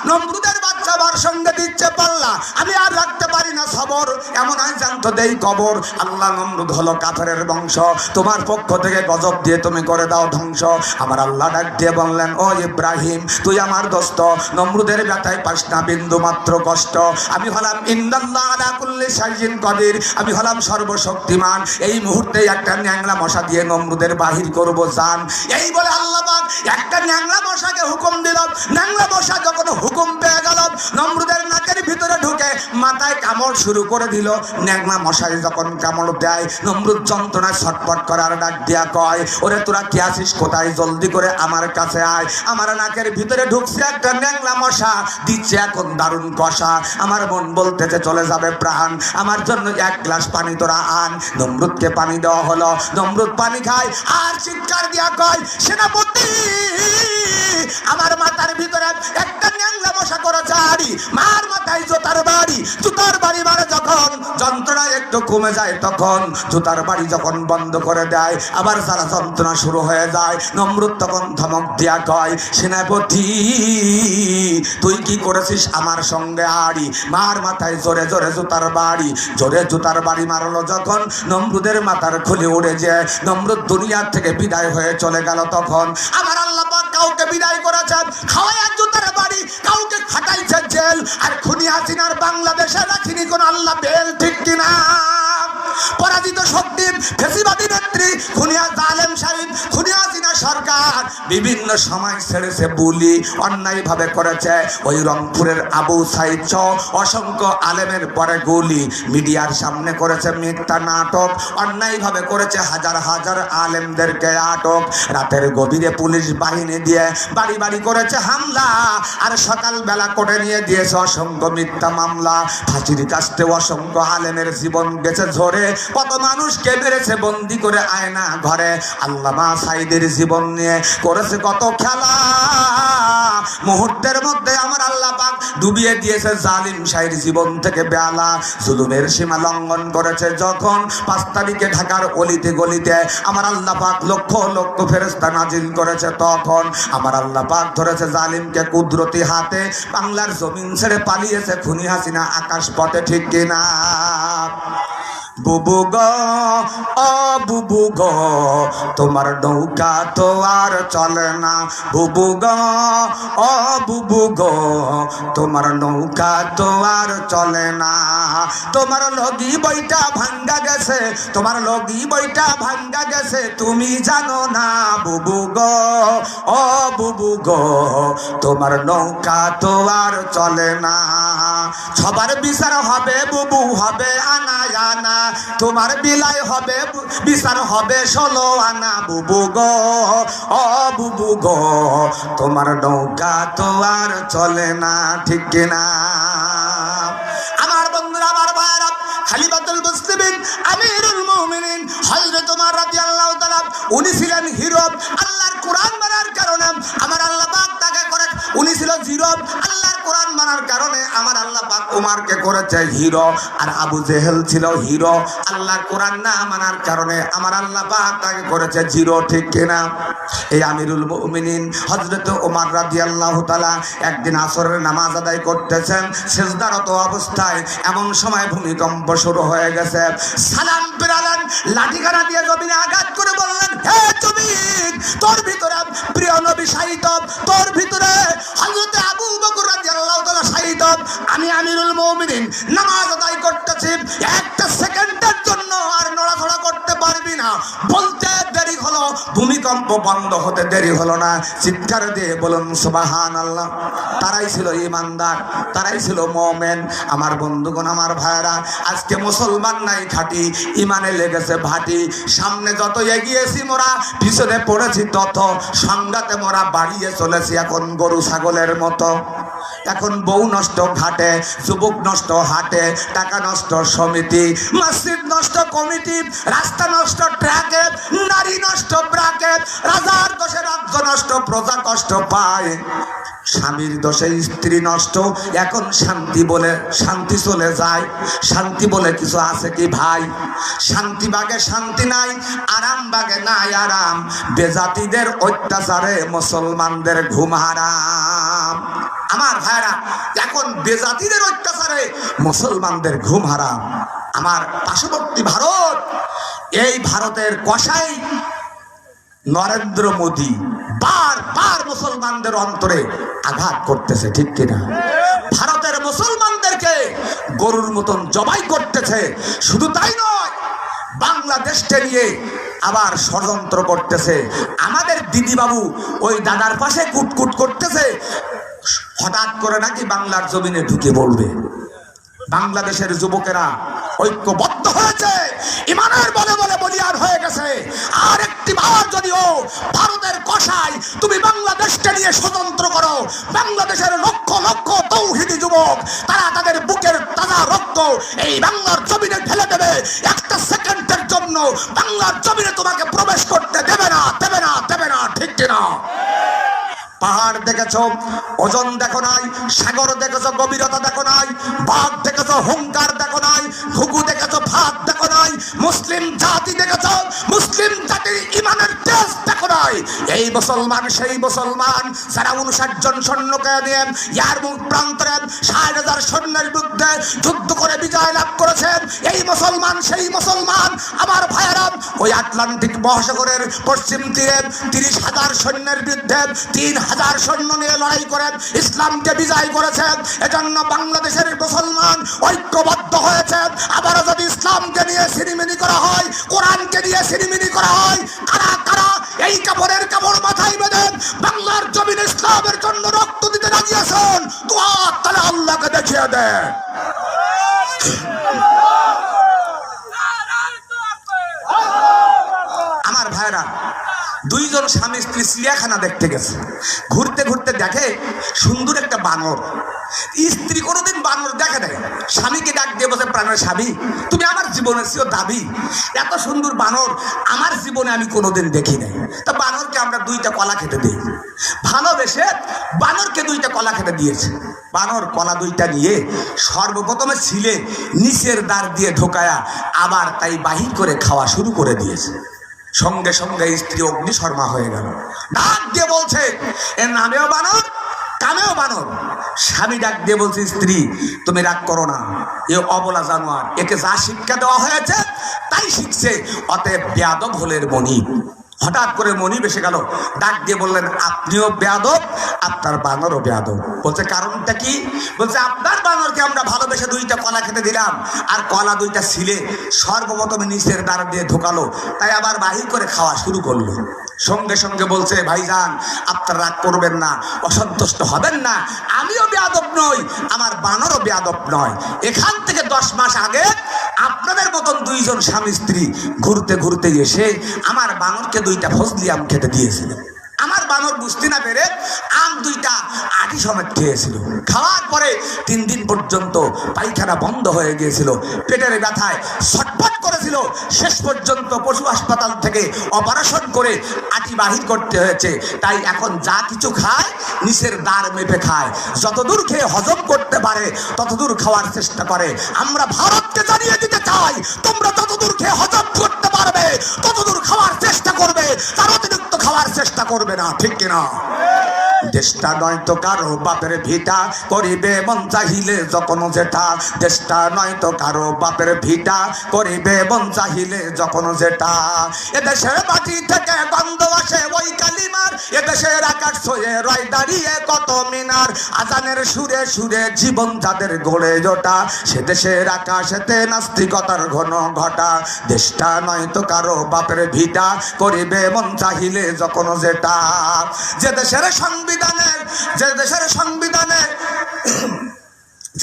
নমরুদের বাচ্চা আমার সঙ্গে দিচ্ছে পাল্লা, আমি আর রাখতে পারি না সবর, এমন হয় জানতো দেই কবর। আল্লাহ, নমরুদ হলো কাফেরের বংশ, তোমার পক্ষ থেকে গজব দিয়ে তুমি করে দাও ধ্বংস। আমার আল্লাহ ডাক দিয়ে বললেন, ও ইব্রাহিম, তুই আমার দোস্ত, নমরুদের ব্যথায় পাস না বিন্দু মাত্র কষ্ট। আমি হলাম ইন্নাল্লাহ আলা কুল্লি শাইইন কদির, আমি হলাম সর্বশক্তিমান। এই মুহূর্তে একটা ন্যাংলা মশা দিয়ে নমরুদের বাহির করব জান। এই বলে আল্লাহ পাক একটা ন্যাংলা মশাকে হুকুম দিল। ন্যাংলা মশা যখন হুকুম পেয়ে গেল, নমরুদের নাকের ভিতরে ঢুকে মাথায় কামড় শুরু করে দিল। ন্যাংলা মশাই যখন কামড় দেয়, নমরুদ যন্ত্রণায় ছটফট করার ডাক দিয়া কয়, ওরে তোরা কি আছিস কোথায়, জলদি করে আমার কাছে আয়। আমার নাকের ভিতরে ঢুকছে একটা ন্যাংলা মশা, দিচ্ছে এখন দারুণ কষা। আমার মন বলতেছে চলে যাবে প্রাণ, আমার জন্য এক গ্লাস পানি তোরা আন। নমরুদকে পানি দেওয়া হলো। নমরুদ পানি খায় আর চিৎকার দিয়া কয়, সেনাপতি, আমার মাথার ভিতরে একটা ন্যাংলা মশা করেছে আড়ি, মার মাথায় জুতার বাড়ি। জুতার বাড়ি মারে যখন যন্ত্রণা একটু কমে যায় তখন জুতার বাড়ি যখন বন্ধ করে দেয়, আবার সারা যন্ত্রণা শুরু হয়ে যায়। নমরুদ তখন ধমক দিয়া কয়, সেনাপতি, তুই কি করেছিস আমার সঙ্গে আড়ি, মার মাথায় জোরে জোরে জুতার বাড়ি। জোরে জুতার বাড়ি মারলো যখন নমরুদের মাথার খুলে উড়ে যায়। নমরুদ দুনিয়ার থেকে বিদায় হয়ে চলে গেল তখন আমার আল্লাহ পাক কাউকে বিদায় করেছেন খাওয়ায় জুতার বাড়ি, কাউকে খাটাইছে জেল, আর খুনি হাসিনার বাংলাদেশে রাখিনি কোন আল্লাহ বেল, ঠিক কিনা? পরাজিত শক্তির ফেসিবাদী নেত্রী খুনিয়া জালেম সাহিব, খুনিয়া হাসিনা সরকার বিভিন্ন সময় ছেড়েছে বুলি, অন্যায় ভাবে করেছে। ওই রংপুরের আবু সাইদ অসংখ্য আলেমের পরে গুলি, মিডিয়ার সামনে করেছে মিথ্যা নাটক, অন্যায় ভাবে করেছে হাজার হাজার আলেমদেরকে আটক। রাতের গভীরে পুলিশ বাহিনী দিয়ে বাড়ি বাড়ি করেছে হামলা, আর সকালবেলা কোর্টে নিয়ে দিয়েছে অসংখ্য মিথ্যা মামলা। ফাঁসির কাস্তে অসংখ্য আলেমের জীবন গেছে ঝরে, কত মানুষকে মেরেছে বন্দি করে আয়না ঘরে। আল্লামা সাইদের জীবন নিয়ে করেছে কত খেলা, মুহূর্তের মধ্যে আমার আল্লাহ পাক ডুবিয়ে দিয়েছে জালিম শাহের জীবন থেকে বেলা। জুলুমের সীমা লঙ্ঘন করেছে যখন 5 তারিখে ঢাকার অলিতে গলিতে আমার আল্লাহ পাক লক্ষ লক্ষ ফেরেশতা নাজিল করেছে, তখন আমার আল্লাহ পাক ধরেছে জালিমকে কুদরতি হাতে। বাংলার জমিন ছেড়ে পালিয়েছে খুনি হাসিনা আকাশ পথে, ঠিক কিনা? বুবু গো ও বুবু গো তোমার নৌকা তো আর চলে না। বুবু গো ও বুবু গো তোমার নৌকা তো আর চলে না। তোমার লগি বইটা ভাঙ্গা গেছে, তোমার লগি বইটা ভাঙ্গা গেছে, তুমি জানো না বুবু গো ও বুবু গো তোমার নৌকা তো আর চলে না। সবার বিচার হবে বুবু, হবে আনা আনা, তোমার বিলাই হবে বিচার হবে 16 আনা। বুবু গো ও বুবু গো তোমার নৌকা তো আর চলে না, ঠিক কিনা? আমার বন্ধুরা, আমার ভাইরা, খলিফাতুল মুসলিমিন আমিরুল মুমিনিন হযরত ওমর রাদিয়াল্লাহু তাআলা উনি ছিলেন হিরো। আল্লাহর কোরআন মানার কারণে আমার আল্লাহ পাক তাকে করে, উনি ছিল জিরো। আল্লাহর কোরআন মানার কারণে আমার আল্লাহ পাক ওমরকে করেছে হিরো। আর আবু জেহেল ছিল হিরো, আল্লাহর কোরআন না মানার কারণে আমার আল্লাহ পাক তাকে করেছে জিরো, ঠিক কিনা? এই আমিরুল মুমিনিন হযরত ওমর রাদিয়াল্লাহু তাআলা একদিন আসরের নামাজ আদায় করতেছেন, সিজদারত অবস্থায় এমন সময় ভূমিকম্প শুরু হয়ে গেছে। সালাম ফিরালেন, লাঠিখানা দিয়ে জমিনে আঘাত করে বললেন, হে জমিন, তোর ভিতরে প্রিয় নবী শাহিদ, তোর ভিতরে হযরত আবু বকর রাদিয়াল্লাহু তাআলা শাহিদ। আমি আমিরুল মুমিনিন নামাজ আদায় করতেছি, একটা সেকেন্ডের জন্য আর নড়াচড়া করতে পারবি না। বলতে দেরি হলো, ভূমিকম্প বন্ধ হতে দেরি হলো না। চিৎকার দিয়ে বলুন সুবহানাল্লাহ। তারাই ছিল ঈমানদার, তারাই ছিল মুমিন। আমার বন্ধুগণ, আমার ভাইরা, আজকে মুসলমান নাই খাঁটি, ইমানে লেগেছে ভাটি। সামনে যত এগিয়েছি মোরা, পিছনে পড়েছি তত, সংঘাতে মোরা বাড়িয়ে চলেছি এখন গরু ছাগলের মতো। এখন বউ নষ্ট ঘাটে, যুবক নষ্ট হাটে, টাকা নষ্ট সমিতি, মসজিদ নষ্ট কমিটি, রাস্তা নষ্ট ট্রাকে, নারী নষ্ট ব্রাকে, রাজার দোষে রাজ্য নষ্ট, প্রজা কষ্ট পায়, স্বামীর দোষে স্ত্রী নষ্ট। এখন শান্তি বলে শান্তি চলে যায়, শান্তি বলে কিছু আছে কি ভাই? শান্তি বাগে শান্তি নাই, আরাম বাগে নাই আরাম। বেজাতিদের অত্যাচারে মুসলমানদের ঘুম হারাম। আমার ভাইরা, এখন বেজাতিদের অত্যাচারে মুসলমানদের ঘুম হারাম। আমার পার্শ্ববর্তী ভারত, এই ভারতের কসাই নরেন্দ্র মোদী বারবার মুসলমানদের অন্তরে আঘাত করতেছে, ঠিক কিনা? ভারতের মুসলমানদেরকে গরুর মতন জবাই করতেছে। শুধু তাই নয়, বাংলাদেশকে নিয়ে আবার ষড়যন্ত্র করতেছে। আমাদের দিদি বাবু ওই দাদার পাশে কুটকুট করতেছে, হঠাৎ করে নাকি বাংলার জমিনে ঢুকে পড়বে। বাংলাদেশের যুবকেরা ঐক্যবদ্ধ হয়েছে, ইমানের বলে বলে বলিয়ান হয়ে গেছে। আর একটি বার যদিও ভারতের কসাই তুমি বাংলাদেশকে নিয়ে ষড়যন্ত্র করো, বাংলাদেশের লক্ষ লক্ষ তৌহিদি যুবক তারা তাদের বুকের তাজা রক্ত এই বাংলার জমিনে ঢেলে দেবে। একটা সেকেন্ডের জন্য বাংলার জমিনে তোমাকে প্রবেশ করতে দেবে না, দেবে না, দেবে না, ঠিক কিনা? পাহাড় দেখেছো, ওজন দেখো নাই, সাগর দেখেছো, গভীরতা দেখো নাই, বাঘ দেখেছো, হুঙ্কার দেখো নাই, ঘুঘু দেখেছো, ভাত দেখো নাই, মুসলিম জাতি দেখেছো, মুসলিম জাতির ইমানের তেজ দেখো নাই। এই মুসলমান সেই মুসলমান যারা 59 জন সৈন্যকে নিয়ে ইয়ারমুক প্রান্তরে 60,000 সৈন্যের বিরুদ্ধে যুদ্ধ করে বিজয় লাভ করেছেন। এই মুসলমান সেই মুসলমান। আমার ভাইয়েরা, ওই আটলান্টিক মহাসাগরের পশ্চিম তীরে 30,000 সৈন্যের বিরুদ্ধে 3,000 সৈন্য নিয়ে লড়াই করে ইসলামকে বিজয় করেছেন। এজন্য বাংলাদেশের মুসলমান ঐক্যবদ্ধ হয়েছে। আবারও যদি ইসলামকে নিয়ে সিনেমিনি করা হয়, কোরআনকে নিয়ে সিনেমিনি করা হয়, কারা কারা এই কাপড়ের কাপড় মাথায় বেঁধে বাংলার জমিন ইসলামের জন্য রক্ত দিতে রাজি আছেন, তো তাহলে আল্লাহকে দেখিয়ে দেন। আমার ভাইরা, দুইজন স্বামী স্ত্রী চিড়িয়াখানা দেখতে গেছে। ঘুরতে ঘুরতে দেখে সুন্দর একটা বানর স্ত্রী কোনোদিন বানর দেখে নাই, স্বামীকে ডাক দিয়ে বসে, প্রাণের স্বামী, তুমি আমার জীবনের চেয়েও দাবি, এত সুন্দর বানর আমার জীবনে আমি কোনোদিন দেখি নাই। তা বানরকে আমরা 2টা কলা খেতে দিই, ভালোবেসে বানরকে 2টা কলা খেতে দিয়েছে। বানর কলা 2টা নিয়ে সর্বপ্রথমে ছিলে নিচের দ্বার দিয়ে ঢোকায়া আবার তাই বাহির করে খাওয়া শুরু করে দিয়েছে। সঙ্গে সঙ্গে স্ত্রী অগ্নিশর্মা হয়ে গেল। ডাক দিয়ে বলছে, এর নামেও বানর, কামেও বানর। স্বামী ডাক দিয়ে বলছে, স্ত্রী তুমি রাগ করো না, এ অবলা জানোয়ার, একে যা শিক্ষা দেওয়া হয়েছে তাই শিখছে, অতএব বেয়াদব হলের মনিব। হঠাৎ করে মনিব এসে গেল, ডাক দিয়ে বললেন, আপনিও বেয়াদব, আপনার বানরও বেয়াদব। বলছে কারণটা কি? বলছে আপনার বানরকে আমরা ভালোবেসে 2টা কলা খেতে দিলাম, আর কলা 2টা ছিলে সর্বপ্রথমে নিচের দ্বার দিয়ে ঢোকালো, তাই আবার বাহির করে খাওয়া শুরু করলো। সঙ্গে সঙ্গে বলছে, ভাইজান আপনার রাগ করবেন না, অসন্তুষ্ট হবেন না, আমিও বেয়াদব নই, আমার বানরও বেয়াদব নয়। এখান থেকে 10 মাস আগে আপনাদের মতন 2 জন স্বামী স্ত্রী ঘুরতে ঘুরতে এসে আমার বানরকে 2টা ফজলি আম খেতে দিয়েছিল। আমার বানর বুঝতে না পেরে আম 2টা আটি সমেত খেয়েছিল। খাওয়ার পরে 3 দিন পর্যন্ত পায়খানা বন্ধ হয়ে গিয়েছিল, পেটের ব্যথায় ছটফট করেছিল। শেষ পর্যন্ত পশু হাসপাতাল থেকে অপারেশন করে আটি বাহির করতে হয়েছে। তাই এখন যা কিছু খায় নিচের দ্বার মেপে খায়, যতদূর খেয়ে হজম করতে পারে ততদূর খাওয়ার চেষ্টা করে। আমরা ভারতকে জানিয়ে দিতে চাই, তোমরা যতদূর খেয়ে হজম করতে পারবে ততদূর খাওয়ার চেষ্টা করবে, তার অতিরিক্ত খাওয়ার চেষ্টা করবে না, ঠিক কিনা? দেশটা নয়তো কারো বাপের ভিটা, করিবে মন চাহিলে যখন যেটা। দেশটা নয়তো কারো বাপের ভিটা, করিবে মন চাহিলে যখন যেটা। এদেশের মাটি থেকে গন্ধ আসে ওই কালিমার, এদেশের আকাশ ছুঁয়ে রয় দাঁড়িয়ে কত মিনার। আজানের সুরে সুরে জীবন যাদের গড়ে ওঠা, সে দেশের আকাশেতে নাস্তিকতার ঘন ঘটা। দেশটা নয়তো কারো বাপের ভিটা, করিবে মন চাহিলে যখন যেটা। যে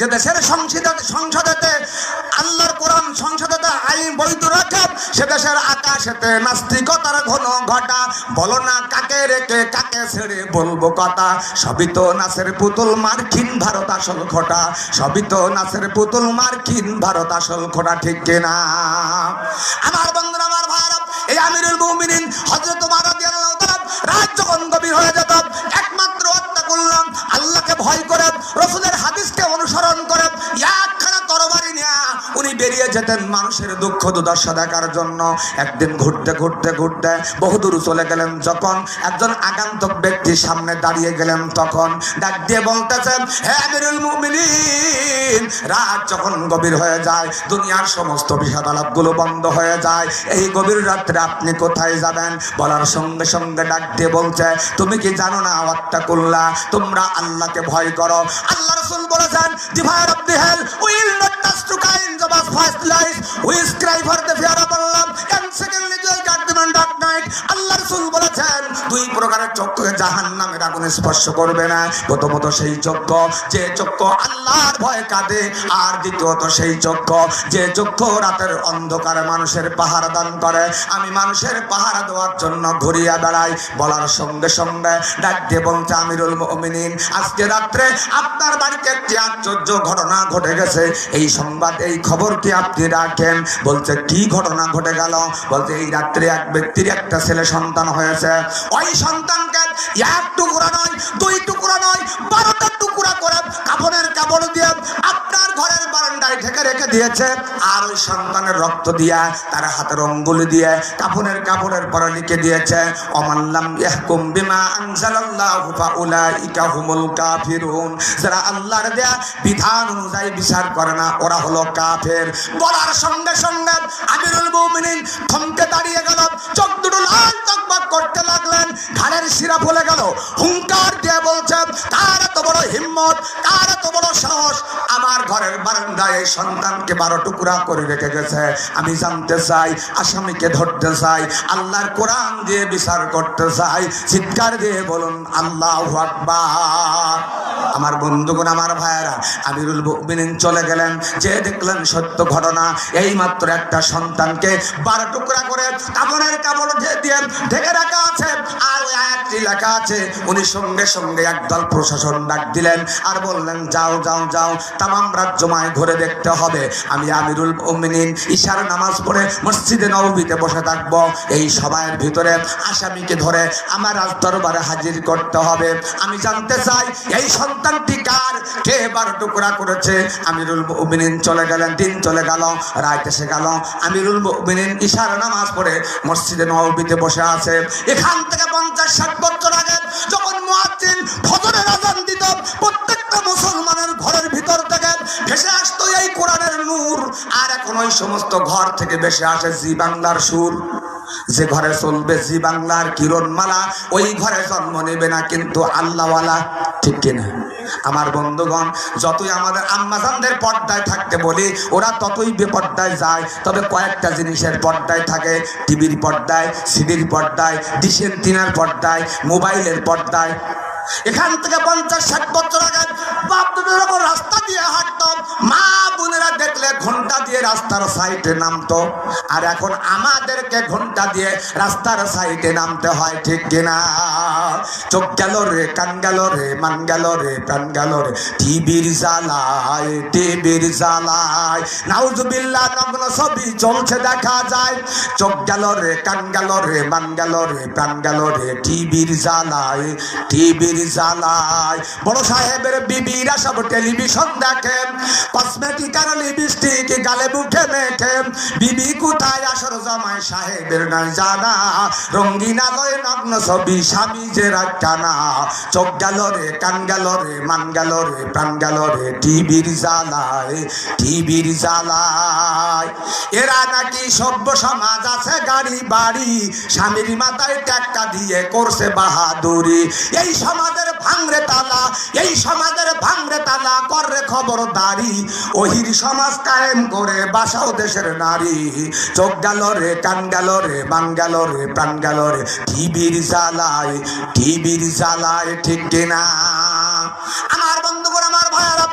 দেশের সংসদেতে আল্লাহর কোরআন সংসদেতে আইন বৈধ রাখে, সে দেশের আকাশেতে নাস্তিকতার ঘন ঘটা। বলো না কাকে রেখে কাকে ছেড়ে বলবো কথা, সবই তো নাচের পুতুল মার্কিন ভারত আসল খোটা। সবই তো নাচের পুতুল মার্কিন ভারত আসল খোটা, ঠিক কিনা? আমার বন্ধুরা, আমার ভাইরা, এই আমিরুল মুমিনিন হযরত ওমর রাদিয়াল্লাহু তাআলা রাত যখন গভীর হয়ে যেত, একমাত্র হত্যা করলাম আল্লাহকে ভয় করে, রাসূলের হাদিসকে অনুসরণ করে একখানা তরবারি নিয়ে উনি বেরিয়ে যেতেন মানুষের দুঃখ দুর্দশা দেখার জন্য। একদিন ঘুরতে ঘুরতে ঘুরতে বহুদূর চলে গেলেন, যখন একজন আগন্তুক ব্যক্তির সামনে দাঁড়িয়ে গেলেন, তখন ডাক দিয়ে বলতেছেন, হে আমিরুল মুমিনিন, রাত যখন গভীর হয়ে যায়, দুনিয়ার সমস্ত বিষাদ আলাপগুলো বন্ধ হয়ে যায়, এই গভীর রাত্রে আপনি কোথায় যাবেন? বলার সঙ্গে সঙ্গে ডাক দিয়ে বলছে, তুমি কি জানো না ওয়াত্তাকুল্লাহ, তোমরা আল্লাহকে ভয় করো। আল্লাহ রাসূল বলেছেন, the fear of the hell will not touch to kinds of us first life, we cry for the fear of Allah, and secondly to guard them on dark night. আল্লাহ রাসূল বলেছেন, 2 প্রকারের চক্ষুকে জাহান্নামের আগুন স্পর্শ করবে না। প্রথমত সেই চক্ষু যে চক্ষু আল্লাহর ভয় কাঁদে, আর দ্বিতীয়ত সেই চক্ষু যে চক্ষু রাতের অন্ধকারে মানুষের পাহারা দান করে। আমি মানুষের পাহারা দেওয়ার জন্য ঘুরিয়া বেড়াই। বলার সঙ্গে সঙ্গে ডাক দিয়ে বলছে, আমিরুল মুমিনিন, আজকে রাত্রে আপনার বাড়িতে একটি আশ্চর্য ঘটনা ঘটে গেছে, এই সংবাদ এই খবর কি আপনি রাখেন? বলছে, কি ঘটনা ঘটে গেল? বলছে, এই রাত্রে এক ব্যক্তির একটা ছেলে সন্তান হয়েছে। ওই সন্তানকে 1 টুকরা নয়, 2 টুকরা নয়, 12টা টুকরা করে কাপড়ের কাপড় দিয়ে আপনার ঘরের বারান্দায় ঢেকে রেখে দিয়েছে। আর ওই সন্তানের রক্ত দিয়ে, তার হাতের অঙ্গুলি দিয়ে কাপড়ের পরে লিখে দিয়েছে, অমাল্লাম ইয়াহকুম বিমা আনজালাল্লাহু ফাউলাইকা হুমুল কাফিরুন। যারা আল্লাহর দেয়া বিধান অনুযায়ী বিচার করে না, ওরা হলো কাফের। বলার সঙ্গে সঙ্গে আমিরুল মুমিনিন থমকে দাঁড়িয়ে গেল, চোখ দুটো লাল টকবক করতে লাগলেন, ঘাড়ের শিরা ফুলে গেল। হুঙ্কার দিয়ে বলছেন, কার এত বড় হিম্মত, কার এত বড় সাহস, আমার ঘরের বারান্দায় এই সন্তানকে 12 টুকরা করে রেখে গেছে। আমি জানতে চাই, আসামিকে ধরতে চাই, আল্লাহর কোরআন দিয়ে বিচার করতে চাই। চিৎকার দিয়ে বলুন আল্লাহু আকবার, আমার বন্ধুগণ, আমার ভাইয়েরা, আমিরুল মুমিনিন চলে গেলেন। যে দেখলেন সত্য ঘটনা, এই মাত্র একটা সন্তানকে 12 টুকরা করে কাপড়ের কাপড় দিয়ে ঢেকে রাখা আছে। আর ওই আয়াতটি লেখা আছে, উনি সঙ্গে সঙ্গে একদল প্রশাসন ডাক দিলেন আর বললেন, যাও যাও যাও, তামাম রাজ্যময় ঘুরে দেখতে হবে। আমি আমিরুল মুমিনিন ইশার নামাজ পড়ে মসজিদে নববীতে বসে থাকবো। এই সভার ভিতরে আসামিকে ধরে আমার রাজদরবারে হাজির করতে হবে। আমি জানতে চাই এই সন্তানটি কার, কে 12 টুকরা করেছে। আমিরুল মুমিনিন চলে গেলেন। দিন চলে গেল, রাত এসে গেল। আমিরুল মুমিনিন ইশার নামাজ পড়ে মসজিদে নববীতে বসে আছে। এখান থেকে 50-60 বছর আগে যখন মুয়াজ্জিন ফজরের আযান দিত, প্রত্যেকটা মুসলমানের ঘরের ভিতর থেকে ভেসে আসতো এই কোরআনের নূর। আর এখন ওই সমস্ত ঘর থেকে ভেসে আসে জি বাংলার সুর। যে ঘরে চলবে জি বাংলার কিরণমালা, ওই ঘরে জন্ম নেবে না কিন্তু আল্লাহওয়ালা। ঠিক কিনা আমার বন্ধুগণ? যতই আমাদের আম্মাজানদের পর্দায় থাকতে বলি, ওরা ততই বেপর্দায় যায়। তবে কয়েকটা জিনিসের পর্দায় থাকে, টিভির পর্দায়, সিডির পর্দায়, ডিশ এন্টিনার পর্দায়, মোবাইলের পর্দায়। এখান থেকে 50-60 বছর আগে বাপ দাদার উপর রাস্তা দিয়ে হাঁটতাম, মা বোনেরা দেখলে ঘন্টা দিয়ে রাস্তার সাইডে নামতো। আর এখন আমাদেরকে ঘন্টা দিয়ে রাস্তার সাইডে নামতে হয়। ঠিক কিনা? চোখ গেল রে, কান গেল রে, মান গেল রে, প্রাণ গেল রে, টিভির জ্বালায়, টিভির জ্বালায়। নাউজুবিল্লাহ, নগ্ন ছবি চলছে দেখা যায়। চোখ গেল রে, কান গেল রে, মান গেল রে, প্রাণ গেল রে, টিভির জ্বালায়, টিভির জ্বালায়। বড় সাহেবের বিবিরা সব টেলিভিশন দেখে, কসমেটিক আর লিপস্টিক গালে মুখে মেখে। বিবি কোথায় আসর জামাই সাহেবের নাই জানা, রঙিন আলোয় নগ্ন ছবি স্বামী যে রাখানা। চোখ গেল রে, কান গেল রে, মান গেল রে, প্রাণ গেল রে, টিভির জ্বালায়, টিভির জ্বালায়। এরা নাকি সভ্য সমাজ, আছে গাড়ি বাড়ি, স্বামীর মাথায় টাকা দিয়ে করছে বাহাদুরি। এই সমাজের ভাঙরে তালা, এই সমাজের ভাঙরে তালা, করে খবরদারি। ওহির সমাজ কায়েম করে বাসাও দেশের নারী। চোখ গেল রে, কান গেল রে, মান গেল রে, প্রাণ গেল রে, টিভির জ্বালায়, টিভির জ্বালায়। ঠিক কিনা আমার বন্ধুগণ, আমার ভাইয়ারা,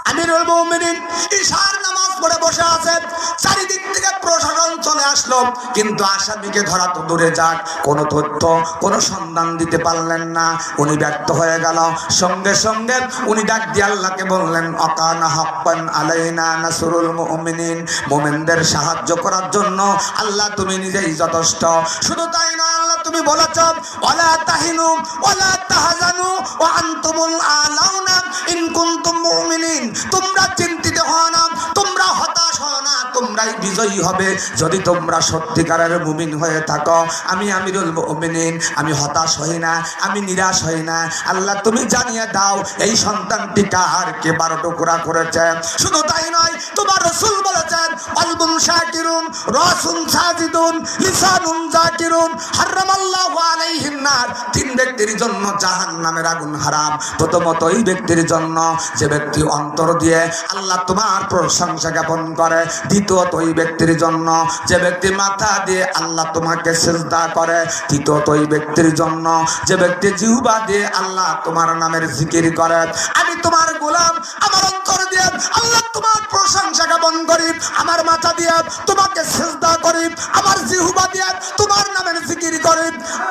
আমিরুল মুমিনিন ইশার নামাজ পড়ে বসে আছে। চারিদিক থেকে প্রশাসন চলে আসলো, কিন্তু আসামিকে ধরা তো দূরে যাক, কোনো তথ্য, কোনো সন্ধান দিতে পারলেন না। উনি ব্যর্থ হয়ে গেল। সঙ্গে সঙ্গে উনি ডাক দিয়ে আল্লাহকে বললেন, অকানা হাক্কান আলাইনা নাসরুল মুমিনিন, মুমিনদের সাহায্য করার জন্য আল্লাহ তুমি নিজেই যথেষ্ট। শুধু তাই নয়, আল্লাহ তুমি বলেছ, ওয়ালা তাহিনু ওয়ালা তাহজানু ওয়া আনতুমুল আলাউনা ইন কুনতুম মুমিনিন। তোমরা চিন্তিত হও না, তোমরা হতাশ হও না, তোমরাই বিজয়ী হবে যদি তোমরা সত্যিকারের মুমিন হয়ে থাকো। আমি আমিরুল মুমিনিন, আমি হতাশ হই না, আমি নিরাশ হই না। আল্লাহ তুমি জানিয়ে দাও এই সন্তানটি কার, কে 12 টুকরা করেছে। শুধু তাই নয়, তোমার রাসূল বলেছেন, কলবুন শাকিরুন, রাসুন সাজিদুন, লিসানুন যাকিরুন, হারামাল্লাহু আলাইহিন নার। 3 ব্যক্তির জন্য জাহান্নামের আগুন হারাম। প্রথমত ওই ব্যক্তির জন্য যে ব্যক্তি অন্তর দিয়ে আল্লাহ তোমার প্রশংসা জ্ঞাপন করে। দ্বিতীয়ত ওই ব্যক্তির জন্য যে ব্যক্তি মাথা দিয়ে আল্লাহ তোমাকে সিজদা করে। তৃতীয়ত ওই ব্যক্তির জন্য যে ব্যক্তি জিহ্বা দিয়ে আল্লাহ তোমার নামের জিকির করে। আমি তোমার গোলাম, আমার অন্তর দিয়ে আল্লাহ তোমার প্রশংসা জ্ঞাপন করি, আমার মাথা দিয়ে তোমাকে সিজদা করি, আমার জিহ্বা দিয়ে তোমার নামের জিকির করি।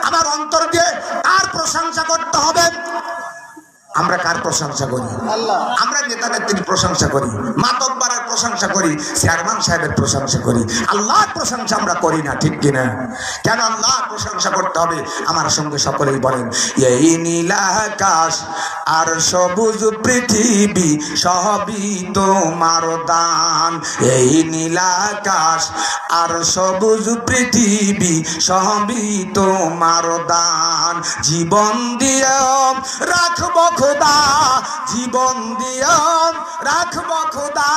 আমার অন্তর দিয়ে আর প্রশংসা করতে হবে। আমরা কার প্রশংসা করি? আমরা নেতা নেত্রীর প্রশংসা করি, মাতব্বরের প্রশংসা করি, চেয়ারম্যান সাহেবের প্রশংসা করি। আল্লাহর প্রশংসা আমরা করি না। ঠিক কিনা? কেন আল্লাহর প্রশংসা করতে হবে? আমার সঙ্গে সকলেই বলেন, এই নীল আকাশ আর সবুজ পৃথিবী সবই তোমার দান। এই নীল আকাশ আর সবুজ পৃথিবী সবই তোমার দান। জীবন দিয়ে রাখবো খোদা, জীবন দিয়ে রাখবো খোদা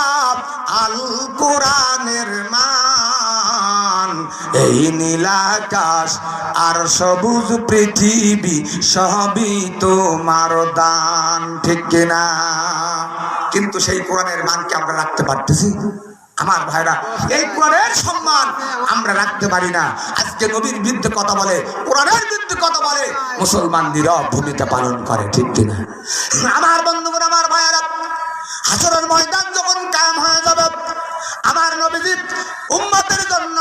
আল কোরআনের মান। এই নীল আকাশ আর সবুজ পৃথিবী সবই তোমার দান। ঠিক কিনা? কিন্তু সেই কোরআনের মানকে আমরা রাখতে পারতেছি? আমার ভাইরা, এই কোরআনের সম্মান আমরা রাখতে পারি না। আজকে আজকে নবীর বিরুদ্ধে কথা বলে, কোরআনের বিরুদ্ধে কথা বলে, মুসলমান নীরব ভূমিকা পালন করে, ঠিক কিনা? আমার বন্ধুগণ, আমার ভাইয়েরা, হাসরের ময়দান যখন কায়েম হয়ে যাবে, আমার নবীজি উম্মতের জন্য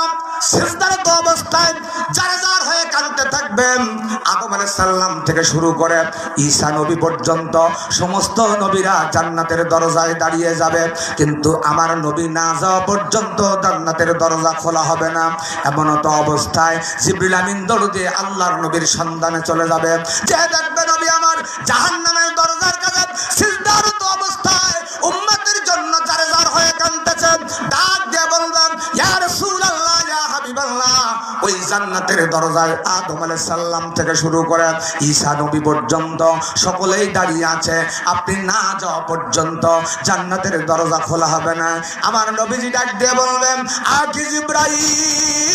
সিজদারত অবস্থায় যার যার হয়ে কাঁদতে থাকবেন। আদম আলাইহিস সালাম থেকে শুরু করে ঈসা নবী পর্যন্ত সমস্ত নবীরা জান্নাতের দরজায় দাঁড়িয়ে যাবে, কিন্তু আমার নবী না যাওয়া পর্যন্ত জান্নাতের দরজা খোলা হবে না। এমন তো অবস্থায় জিবরিল আমিন দৌড় দিয়ে আল্লাহর নবীর সন্ধানে চলে যাবে, যে দেখবে নবী আমার জাহান্নামের দরজার কাছে সিজদারত অবস্থায় উম্মতের জন্য যার যার হয়ে কাঁদতেছেন, ডাক দিয়ে বলবেন, ইয়া রাসূলুল্লাহ, ইয়া হাবিবাল্লাহ, ওই জান্নাতের দরজায় আদম আলাইহিস সালাম থেকে শুরু করে ঈসা নবী পর্যন্ত সকলেই দাঁড়িয়ে আছে, আপনি না যাওয়া পর্যন্ত জান্নাতের দরজা খোলা হবে না। আমার নবীজি ডাক দিয়ে বলবেন, আকি জিবরাইল,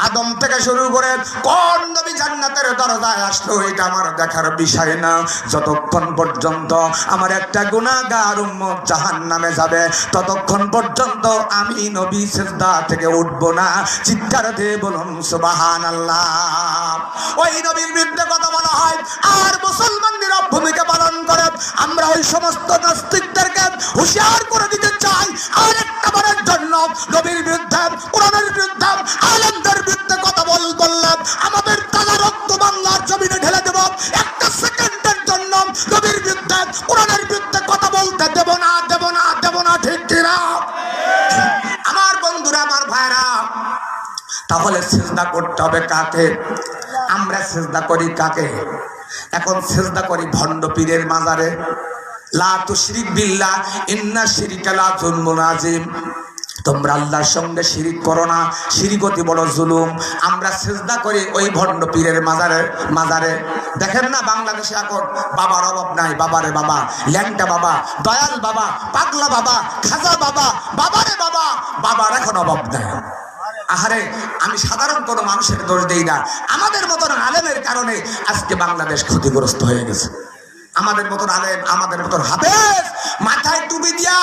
আদম থেকে শুরু করে কোন নবী জান্নাতের দরজায় আসলো এটা আমার দেখার বিষয় না, যতক্ষণ পর্যন্ত আমার একটা গুনাহগার উম্মত জাহান্নামে যাবে ততক্ষণ পর্যন্ত আমি নবী সিজদা থেকে উঠবো না। চিৎকার দিয়ে বলুন সুবহানাল্লাহ। ওই নবীর বিরুদ্ধে কথা বলা হয় আর মুসলমান নীরব ভূমিকা পালন করে। আমরা ওই সমস্ত নাস্তিকদেরকে হুঁশিয়ার করে দিতে চাই, আর একটা বারের জন্য নবীর বিরুদ্ধে, কোরআনের বিরুদ্ধে, আলেমদের বিরুদ্ধে কথা বললে আমাদের তাজা রক্ত বাংলার জমিনে ঢেলে দেব। একটা সেকেন্ডের জন্য নবীর বিরুদ্ধে, কোরআনের বিরুদ্ধে কথা বলতে দেব না, দেব না, দেব না, ঠিক কিনা? আমার বন্ধুরা, আমার ভাইরা, তাহলে সিজদা করতে হবে কাকে? আমরা সিজদা করি কাকে? এখন সিজদা করি ভণ্ড পীরের মাজারে। লা তুশরিক বিল্লাহ ইন্না শিরকা লা যুলমুন আযীম। তোমরা আল্লাহর সঙ্গে শিরিক করো না, শিরিক অতি বড় জুলুম। আমরা সিজদা করি ওই ভণ্ড পীরের মাজারে। দেখেন না বাংলাদেশে এখন বাবার অভাব নাই, বাবারে বাবা, ল্যাংটা বাবা, দয়াল বাবা, পাগলা বাবা, খাজা বাবা, বাবারে বাবা, বাবার এখন অভাব নাই। আহারে, আমি সাধারণ কোনো মানুষের দোষ দেই না, আমাদের মতন আলেমের কারণে আজকে বাংলাদেশ ক্ষতিগ্রস্ত হয়ে গেছে। আমাদের মতন আলেম, আমাদের মতন হাফেজ, মাথায় টুপি দিয়া,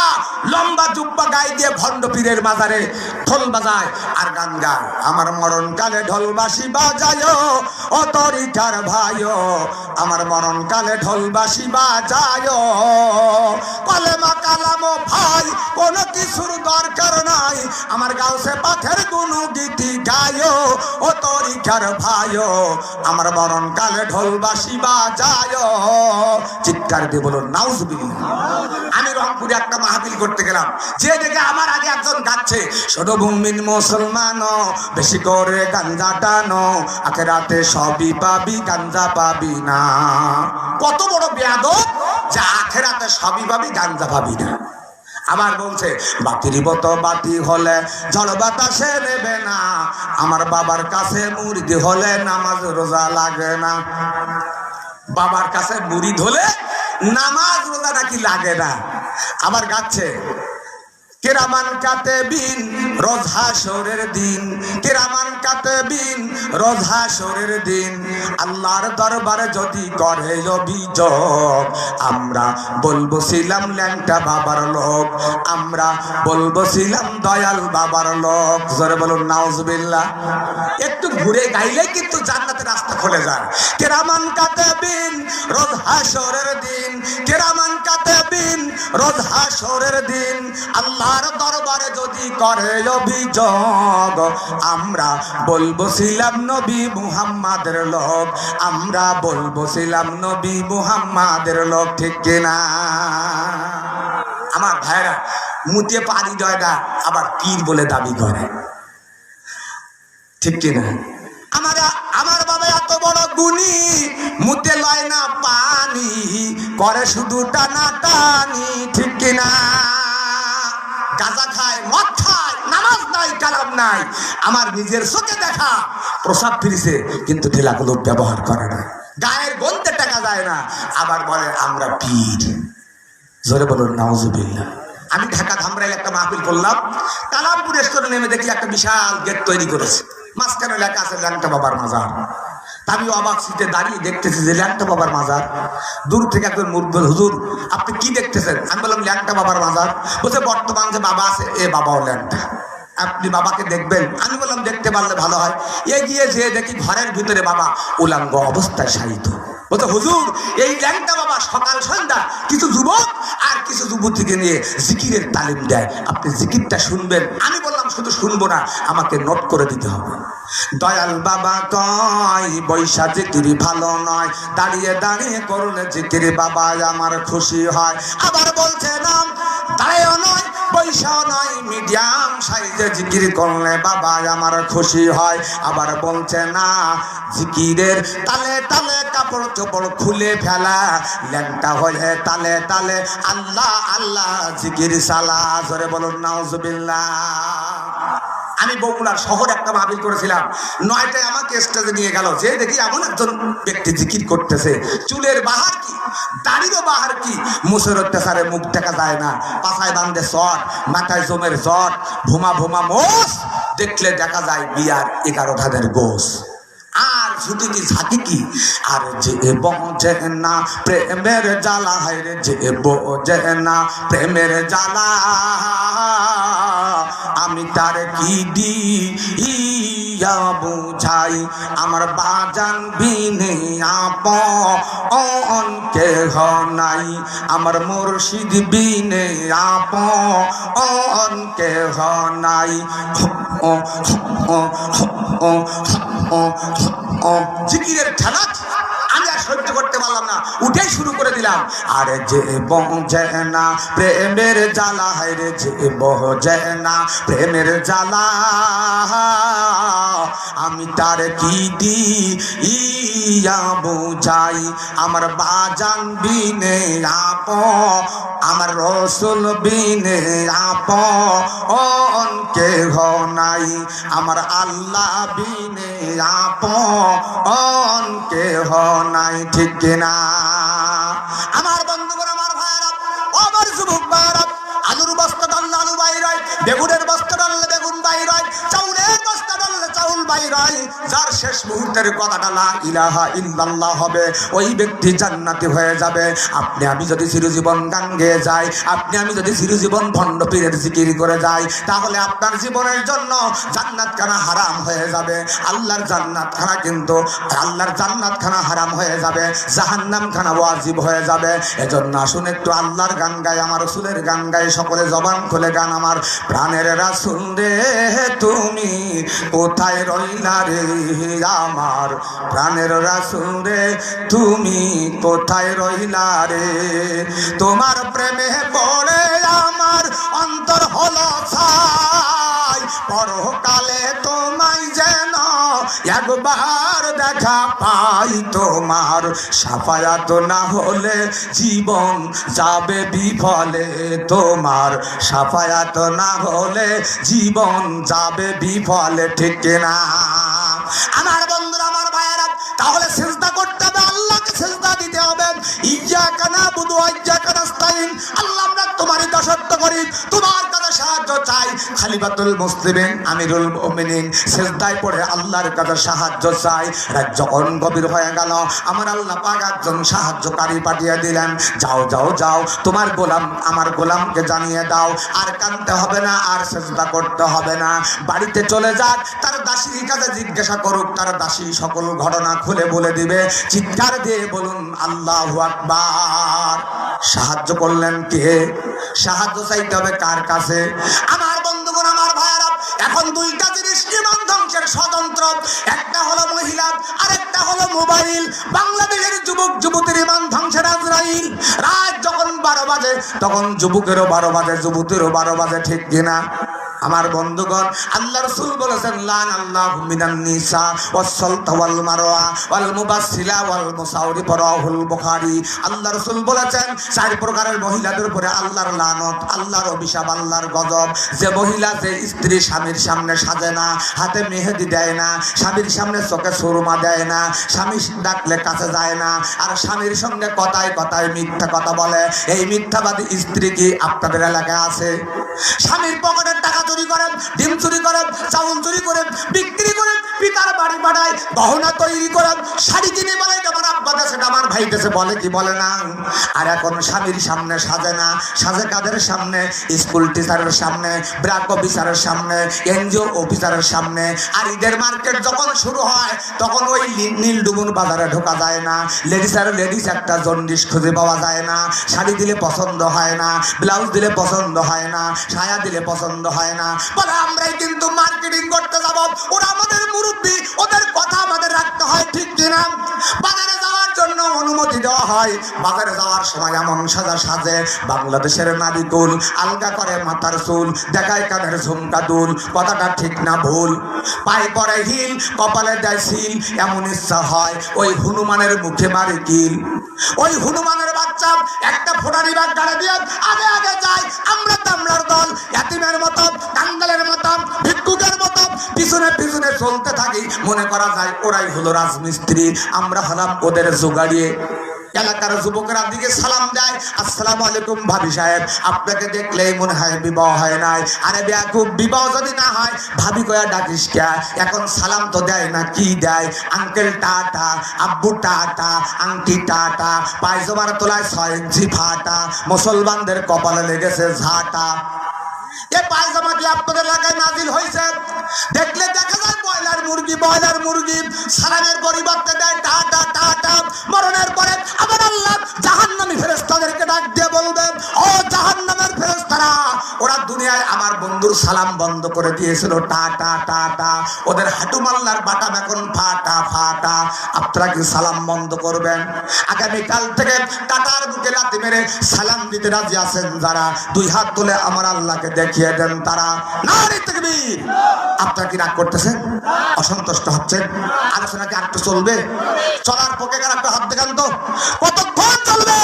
লম্বা জুব্বা গায়ে দিয়ে ভণ্ড পীরের মাজারে ঢোল বাজায় আর গান গায়। আমার মরণ কালে ঢোলবাসি বাজায় ও তরিকার ভাইও, আমার মরণ কালে ঢোলবাসি বাজায়, কলেমা কালামো ভাই, কোনো কিছুর দরকার নাই, আমার গাউসে পাখের গুনু গীতি গায় ও তরিকার ভাইও, আমার মরণ কালে ঢোলবাসি বাজায়। চিৎকার দিয়ে বলুন নাউজুবিল্লাহ। আমি রংপুরে একটা মাহফিল করতে গেলাম, যে দেখে আমার আগে একজন গাচ্ছে, শোনো মুমিন মুসলমান, বেশি করে গাঞ্জা টানো, আখেরাতে সবই পাবি, গাঞ্জা পাবি না। কত বড় বেয়াদব যে আখেরাতে সবই পাবি, গাঞ্জা পাবি না। আবার বলছে, বাতির মতো বাতি হলে ঝড় বাতাসে নেবে না, আমার বাবার কাছে মুরিদ হলে নামাজ রোজা লাগে না। বাবার কাছে মুরিদ হলে নামাজ রোজা নাকি লাগে না। আবার গাচ্ছে, কিরামান কাতেবিন রোজ হাসরের দিন, কিরামান কাতেবিন রোজ হাসরের দিন, আল্লাহর দরবারে যদি করে অভিযোগ, আমরা বলবো ছিলাম ল্যাংটা বাবার লোক, আমরা বলবো ছিলাম দয়াল বাবার লোক। জোরে বলুন নাউজুবিল্লাহ। একটু ঘুরে গাইলে কিন্তু জান্নাতের রাস্তা খুলে যায়। কিরামান কাতেবিন রোজ হাসরের দিন, কিরামান কাতেবিন রোজ হাসরের দিন, আল্লাহ আর দরবারে যদি করে অভিযোগ, আমরা বলবো ছিলাম নবী মুহাম্মাদের লোক, আমরা বলবো ছিলাম নবী মুহাম্মাদের লোক, ঠিক কিনা? আমার ভাইরা, মুতিয়ে পানি দেয় না, আবার পীর বলে দাবি করে, ঠিক কিনা? আমার বাবা এত বড় গুণী, মুতে লয় না পানি, করে শুধু টানা টানি, ঠিক কিনা? গাঁজা খায়, মদ খায়, নামাজ নাই, কালাম নাই। আমার নিজের চোখে দেখা প্রসাদ ফিরেছে, কিন্তু ঠেলাগুলো ব্যবহার করে না, গায়ের গন্ধে টাকা যায় না, আবার বলে আমরা পীর। জোরে বলুন নাউজুবিল্লাহ। আমি ঢাকা ধামরাইল একটা মাহফিল করলাম, কালামপুর স্টোরে নেমে দেখি একটা বিশাল গেট তৈরি করেছে, মাঝখানে লেখা আছে ল্যাংটা বাবার মাজার। আমি অবাক সিটে দাঁড়িয়ে দেখতেছি যে ল্যাংটা বাবার মাজার। দূর থেকে একজন মুরব্বী, হুজুর আপনি কি দেখতেছেন? আমি বললাম ল্যাংটা বাবার মাজার। বলছে বর্তমান যে বাবা আছে, এ বাবাও ল্যাংটা। আপনি বাবাকে দেখবেন। আমি বললাম দেখতে পারলে ভালো হয়। এগিয়ে যেয়ে দেখি ঘরের ভিতরে বাবা উলাঙ্গ অবস্থায় শায়িত। বলতো হুজুর, এই ল্যাংটা বাবা সকাল সন্ধ্যা কিছু যুবক আর কিছু যুবতীকে নিয়ে জিকিরের তালিম দেয়, আপনি জিকিরটা শুনবেন। আমি বললাম শুধু শুনবো না, আমাকে নোট করে দিতে হবে। দয়াল বাবা কয় বৈশা জিকিরি ভালো নয়, দাঁড়িয়ে দাঁড়িয়ে করলে জিকিরি বাবা আমার খুশি হয়। আবার বলছে না দাঁড়িয়েও নয় বৈশাও নয়, মিডিয়াম সাইজে জিকির করলে বাবা আমার খুশি হয়। আবার বলছে না জিকিরের তালে তালে কাপড় চোপড় খুলে ফেলা, ল্যাংটা হয়ে তালে তালে আল্লাহ আল্লাহ জিকির সালা। জোরে বলুন নাউজুবিল্লাহ। আমি বগুড়ার শহরে একটা মাহফিল করেছিলাম। 9টায় আমাকে স্টেজে নিয়ে গেল, যে দেখি এমন একজন ব্যক্তি জিকির করতেছে, চুলের বাহার কি, দাড়িরও বাহার কি, মুসের অত্যাচারে মুখ দেখা যায় না, পাছায় বান্ধে চট, মাথায় জমের জট, ভুমা ভুমা মোষ, দেখলে দেখা যায় বিয়ার 11 ধানের গোস। আর শুধু কি ঝাঁকি কি, আর যে বোঝে না প্রেমের জ্বালা, হায় রে যে বোঝে না প্রেমের জ্বালা, আমি তার কি দিয়া বুঝাই, আমার বাজান বিনে আপন কেহ নাই, আমার মুর্শিদ বিনে আপন কেহ নাই। জিকিরের ঠেলা আমি আর সহ্য করতে পারলাম না, উঠেই শুরু করে দিলাম। আরে যে বোঝে না প্রেমের জ্বালা, হায় রে যে বোঝে না প্রেমের জ্বালা, আমি তার কি দিয়া বুঝাই, আমার বাজান বিনে আপন, আমার রসুল বিনে আপন কেহ নাই, আমার আল্লাহ বিনে আপন কেহ নাই। ঠিক কিনা আমার বন্ধুগণ, আমার ভাইয়েরা, আমার যুবক ভাইয়েরা, আলুর বস্তা ডাললে আলু বাইর, বেগুনের বস্তা ডাললে বেগুন বাইর, চাউলের বস্তা ডাললে চাউল বাইর। যার শেষ মুহূর্তের কথাটা লা ইলাহা ইল্লাল্লাহ হবে, ওই ব্যক্তি জান্নাতি হয়ে যাবে। আপনি আমি যদি চিরজীবন গান গেয়ে যাই, আপনি আমি যদি চিরজীবন ভণ্ড পীরের জিকির করে যাই, তাহলে আপনার জীবনের জন্য জান্নাত খানা হারাম হয়ে যাবে। আল্লাহর জান্নাত খানা কিন্তু আল্লাহর জান্নাত খানা হারাম হয়ে যাবে, জাহান্নাম খানা ওয়াজিব হয়ে যাবে। এজন্য আসুন একটু আল্লাহর গান গাই, আমার রাসূলের গান গাই, সকলে জবান খুলে গান। আমার প্রাণের রাসূল রে তুমি কোথায় রইলা রে, আমার প্রাণের রাসূল রে তুমি কোথায় রইলা রে, তোমার প্রেমে পড়ে আমার অন্তর হলো ছাই, পরকালে তোমায় যেন একবার দেখা পাই, তোমার সাফায়াত না হলে জীবন যাবে বিফলে, তোমার সাফায়াত না হলে জীবন যাবে বিফলে। ঠিক কিনা আমার বন্ধুরা, আমার ভাইয়েরা, তাহলে সিজদা করতে হবে, আল্লাহকে সিজদা দিতে হবে। ইয়্যাকা না'বুদু ওয়া ইয়্যাকা নাস্তাইন, আল্লাহ আমরা তোমারই দাসত্ব করি, তোমার কাছে সাহায্য চাই। খলিফাতুল মুসলিমিন আমিরুল মুমিনিন সিজদায় পড়ে আল্লাহর কাছে সাহায্য চাই। রাত যখন গভীর হয়ে গেল, আমার আল্লাহ পাক একজন সাহায্যকারী পাঠিয়ে দিলেন। যাও যাও যাও, তোমার গোলাম আমার গোলামকে জানিয়ে দাও, আর কাঁদতে হবে না, আর সিজদা করতে হবে না, বাড়িতে চলে যাক, তার দাসীর কাছে জিজ্ঞাসা করুক, তার দাসী সকল ঘটনা খুলে বলে দিবে। চিৎকার দিয়ে বলুন আল্লাহু আকবার। সাহায্য করলেন কে? সাহায্য চাইতে হবে কার কাছে? আমার বন্ধুগণ, আমার ভাইয়েরা, এখন দুইটা জিনিস ইমান ধ্বংসের স্বতন্ত্র, একটা হলো মহিলা, আরেকটা হলো মোবাইল। বাংলাদেশের যুবক যুবতীর ইমান ধ্বংসের আজরাইল। রাত যখন 12 বাজে, তখন যুবকেরও 12 বাজে, যুবতীরও 12 বাজে। ঠিক কিনা আমার বন্ধুগণ, আল্লাহ রাসূল বলেছেন লান আল্লাহু মিনান নিসা ওয়াস-সালতা ওয়াল মারওয়া ওয়াল মুবাসসিলা ওয়াল মুসাউরি, রাহুল বুখারী। আল্লাহ রাসূল বলেছেন 4 প্রকারের মহিলাদের উপরে আল্লাহর লানত, আল্লাহর অভিশাপ, আল্লাহর গজব। যে মহিলা, যে স্ত্রী স্বামীর সামনে সাজে না, হাতে মেহেদি দেয় না, স্বামীর সামনে চোখে সুরমা দেয় না, স্বামী ডাকলে কাছে যায় না, আর স্বামীর সঙ্গে কথায় কথায় মিথ্যা কথা বলে, এই মিথ্যাবাদী স্ত্রী কি আপনাদের এলাকায় আছে? স্বামীর পকেটের টাকা চুরি করেন, ডিম চুরি করেন, চাউল চুরি করেন, বিক্রি করেন, পিতার বাড়ি পাঠায়, গহনা তৈরি করে শাড়ি কিনে বলে এটা আমার আব্বা দেশে, এটা আমার ভাই দেশে, বলে কি বলে না? আর এখন স্বামীর সামনে সাজে না, সাজে কাদের সামনে? স্কুল টিচারের সামনে, ব্র্যাক অফিসারের সামনে, এনজিও অফিসারের সামনে। আর ঈদের মার্কেট যখন শুরু হয় তখন ওই নীলডুমুর বাজারে ঢোকা যায় না, লেডিস একটা জন্ডিস খুঁজে পাওয়া যায় না, শাড়ি দিলে পছন্দ হয় না, ব্লাউজ দিলে পছন্দ হয় না, সায়া দিলে পছন্দ হয় না, বলে আমরাই কিন্তু মার্কেটিং করতে যাব। ওরা আমাদের মুরব্বী, ওদের কথা আমাদের রাখতে হয়, ঠিক কিনা? বাজারে যাওয়ার জন্য অনুমতি দেওয়া হয়, বাজারে যাওয়ার সময় এমন সাজা সাজে বাংলাদেশের নারী কুল, আলগা করে মাথার চুল, দেখায় কানের ঝুমকা দুল, কথাটা ঠিক না ভুল? পায়ে পরে হিল, কপালে দেয় সিল, এমন ইচ্ছা হয় ওই হনুমানের মুখে মারি কিল। ওই হনুমানের বাচ্চা একটা ফোটারি বাগ গাড়ি দিয়ে আগে আগে যায়, আমরা তামলার দল এতিমের মতো, কাঙ্গালের মতো, ভিক্ষুকের মতো পিছনে পিছনে চলতে থাকি। মনে করা যায় ওরাই হলো রাজমিস্ত্রি, আমরা হলাম ওদের জোগাড়িয়ে। এলাকার যুবকেরা দিকে সালাম দেয়, আসসালামু আলাইকুম ভাবি সাহেব, আপনাকে দেখলেই মনে হয় বিবাহ হয় নাই। আরে বেয়াকুব, বিবাহ যদি না হয় ভাবি কয়া ডাকিস কে? এখন সালাম তো দেয় না, কি দেয়? আঙ্কেল টাটা, আব্বু টাটা, আংটি টাটা, পায়জামার তোলায় 6 ইঞ্চি ফাটা, মুসলমানদের কপালে লেগেছে ঝাঁটা। এ পায়জামা কি আপনাদের এলাকায় নাজিল হয়েছে? দেখলে দেখা যায় ব্রয়লার মুরগি, সালামের পরিবর্তে দেয় টাটা টাটা। মরণের পরে আবার আল্লাহ জাহান্নামী ফেরেশতাদেরকে ডাক দিয়ে বলবেন, ও জাহান্নামের ফেরেশতারা, ওরা দুনিয়ায় আমার বন্ধুর সালাম বন্ধ করে দিয়েছিল, টাটা টাটা, ওদের হাঁটু মাল্লার বাটাম এখন ফাটা ফাটা, আপনারা কি সালাম বন্ধ করবেন? আগামীকাল থেকে টাটার বুকে লাথি মেরে সালাম দিতে রাজি আছেন যারা, 2 হাত তুলে আমার আল্লাহকে দেখিয়ে দেন তারা। নারে তাকবীর! আপনারা কি রাগ করতেছেন? অসন্তুষ্ট হচ্ছেন? আলোচনা কি আরেকটু চলবে? চলার পক্ষে একটা হাত দেখান তো, কতক্ষণ চলবে?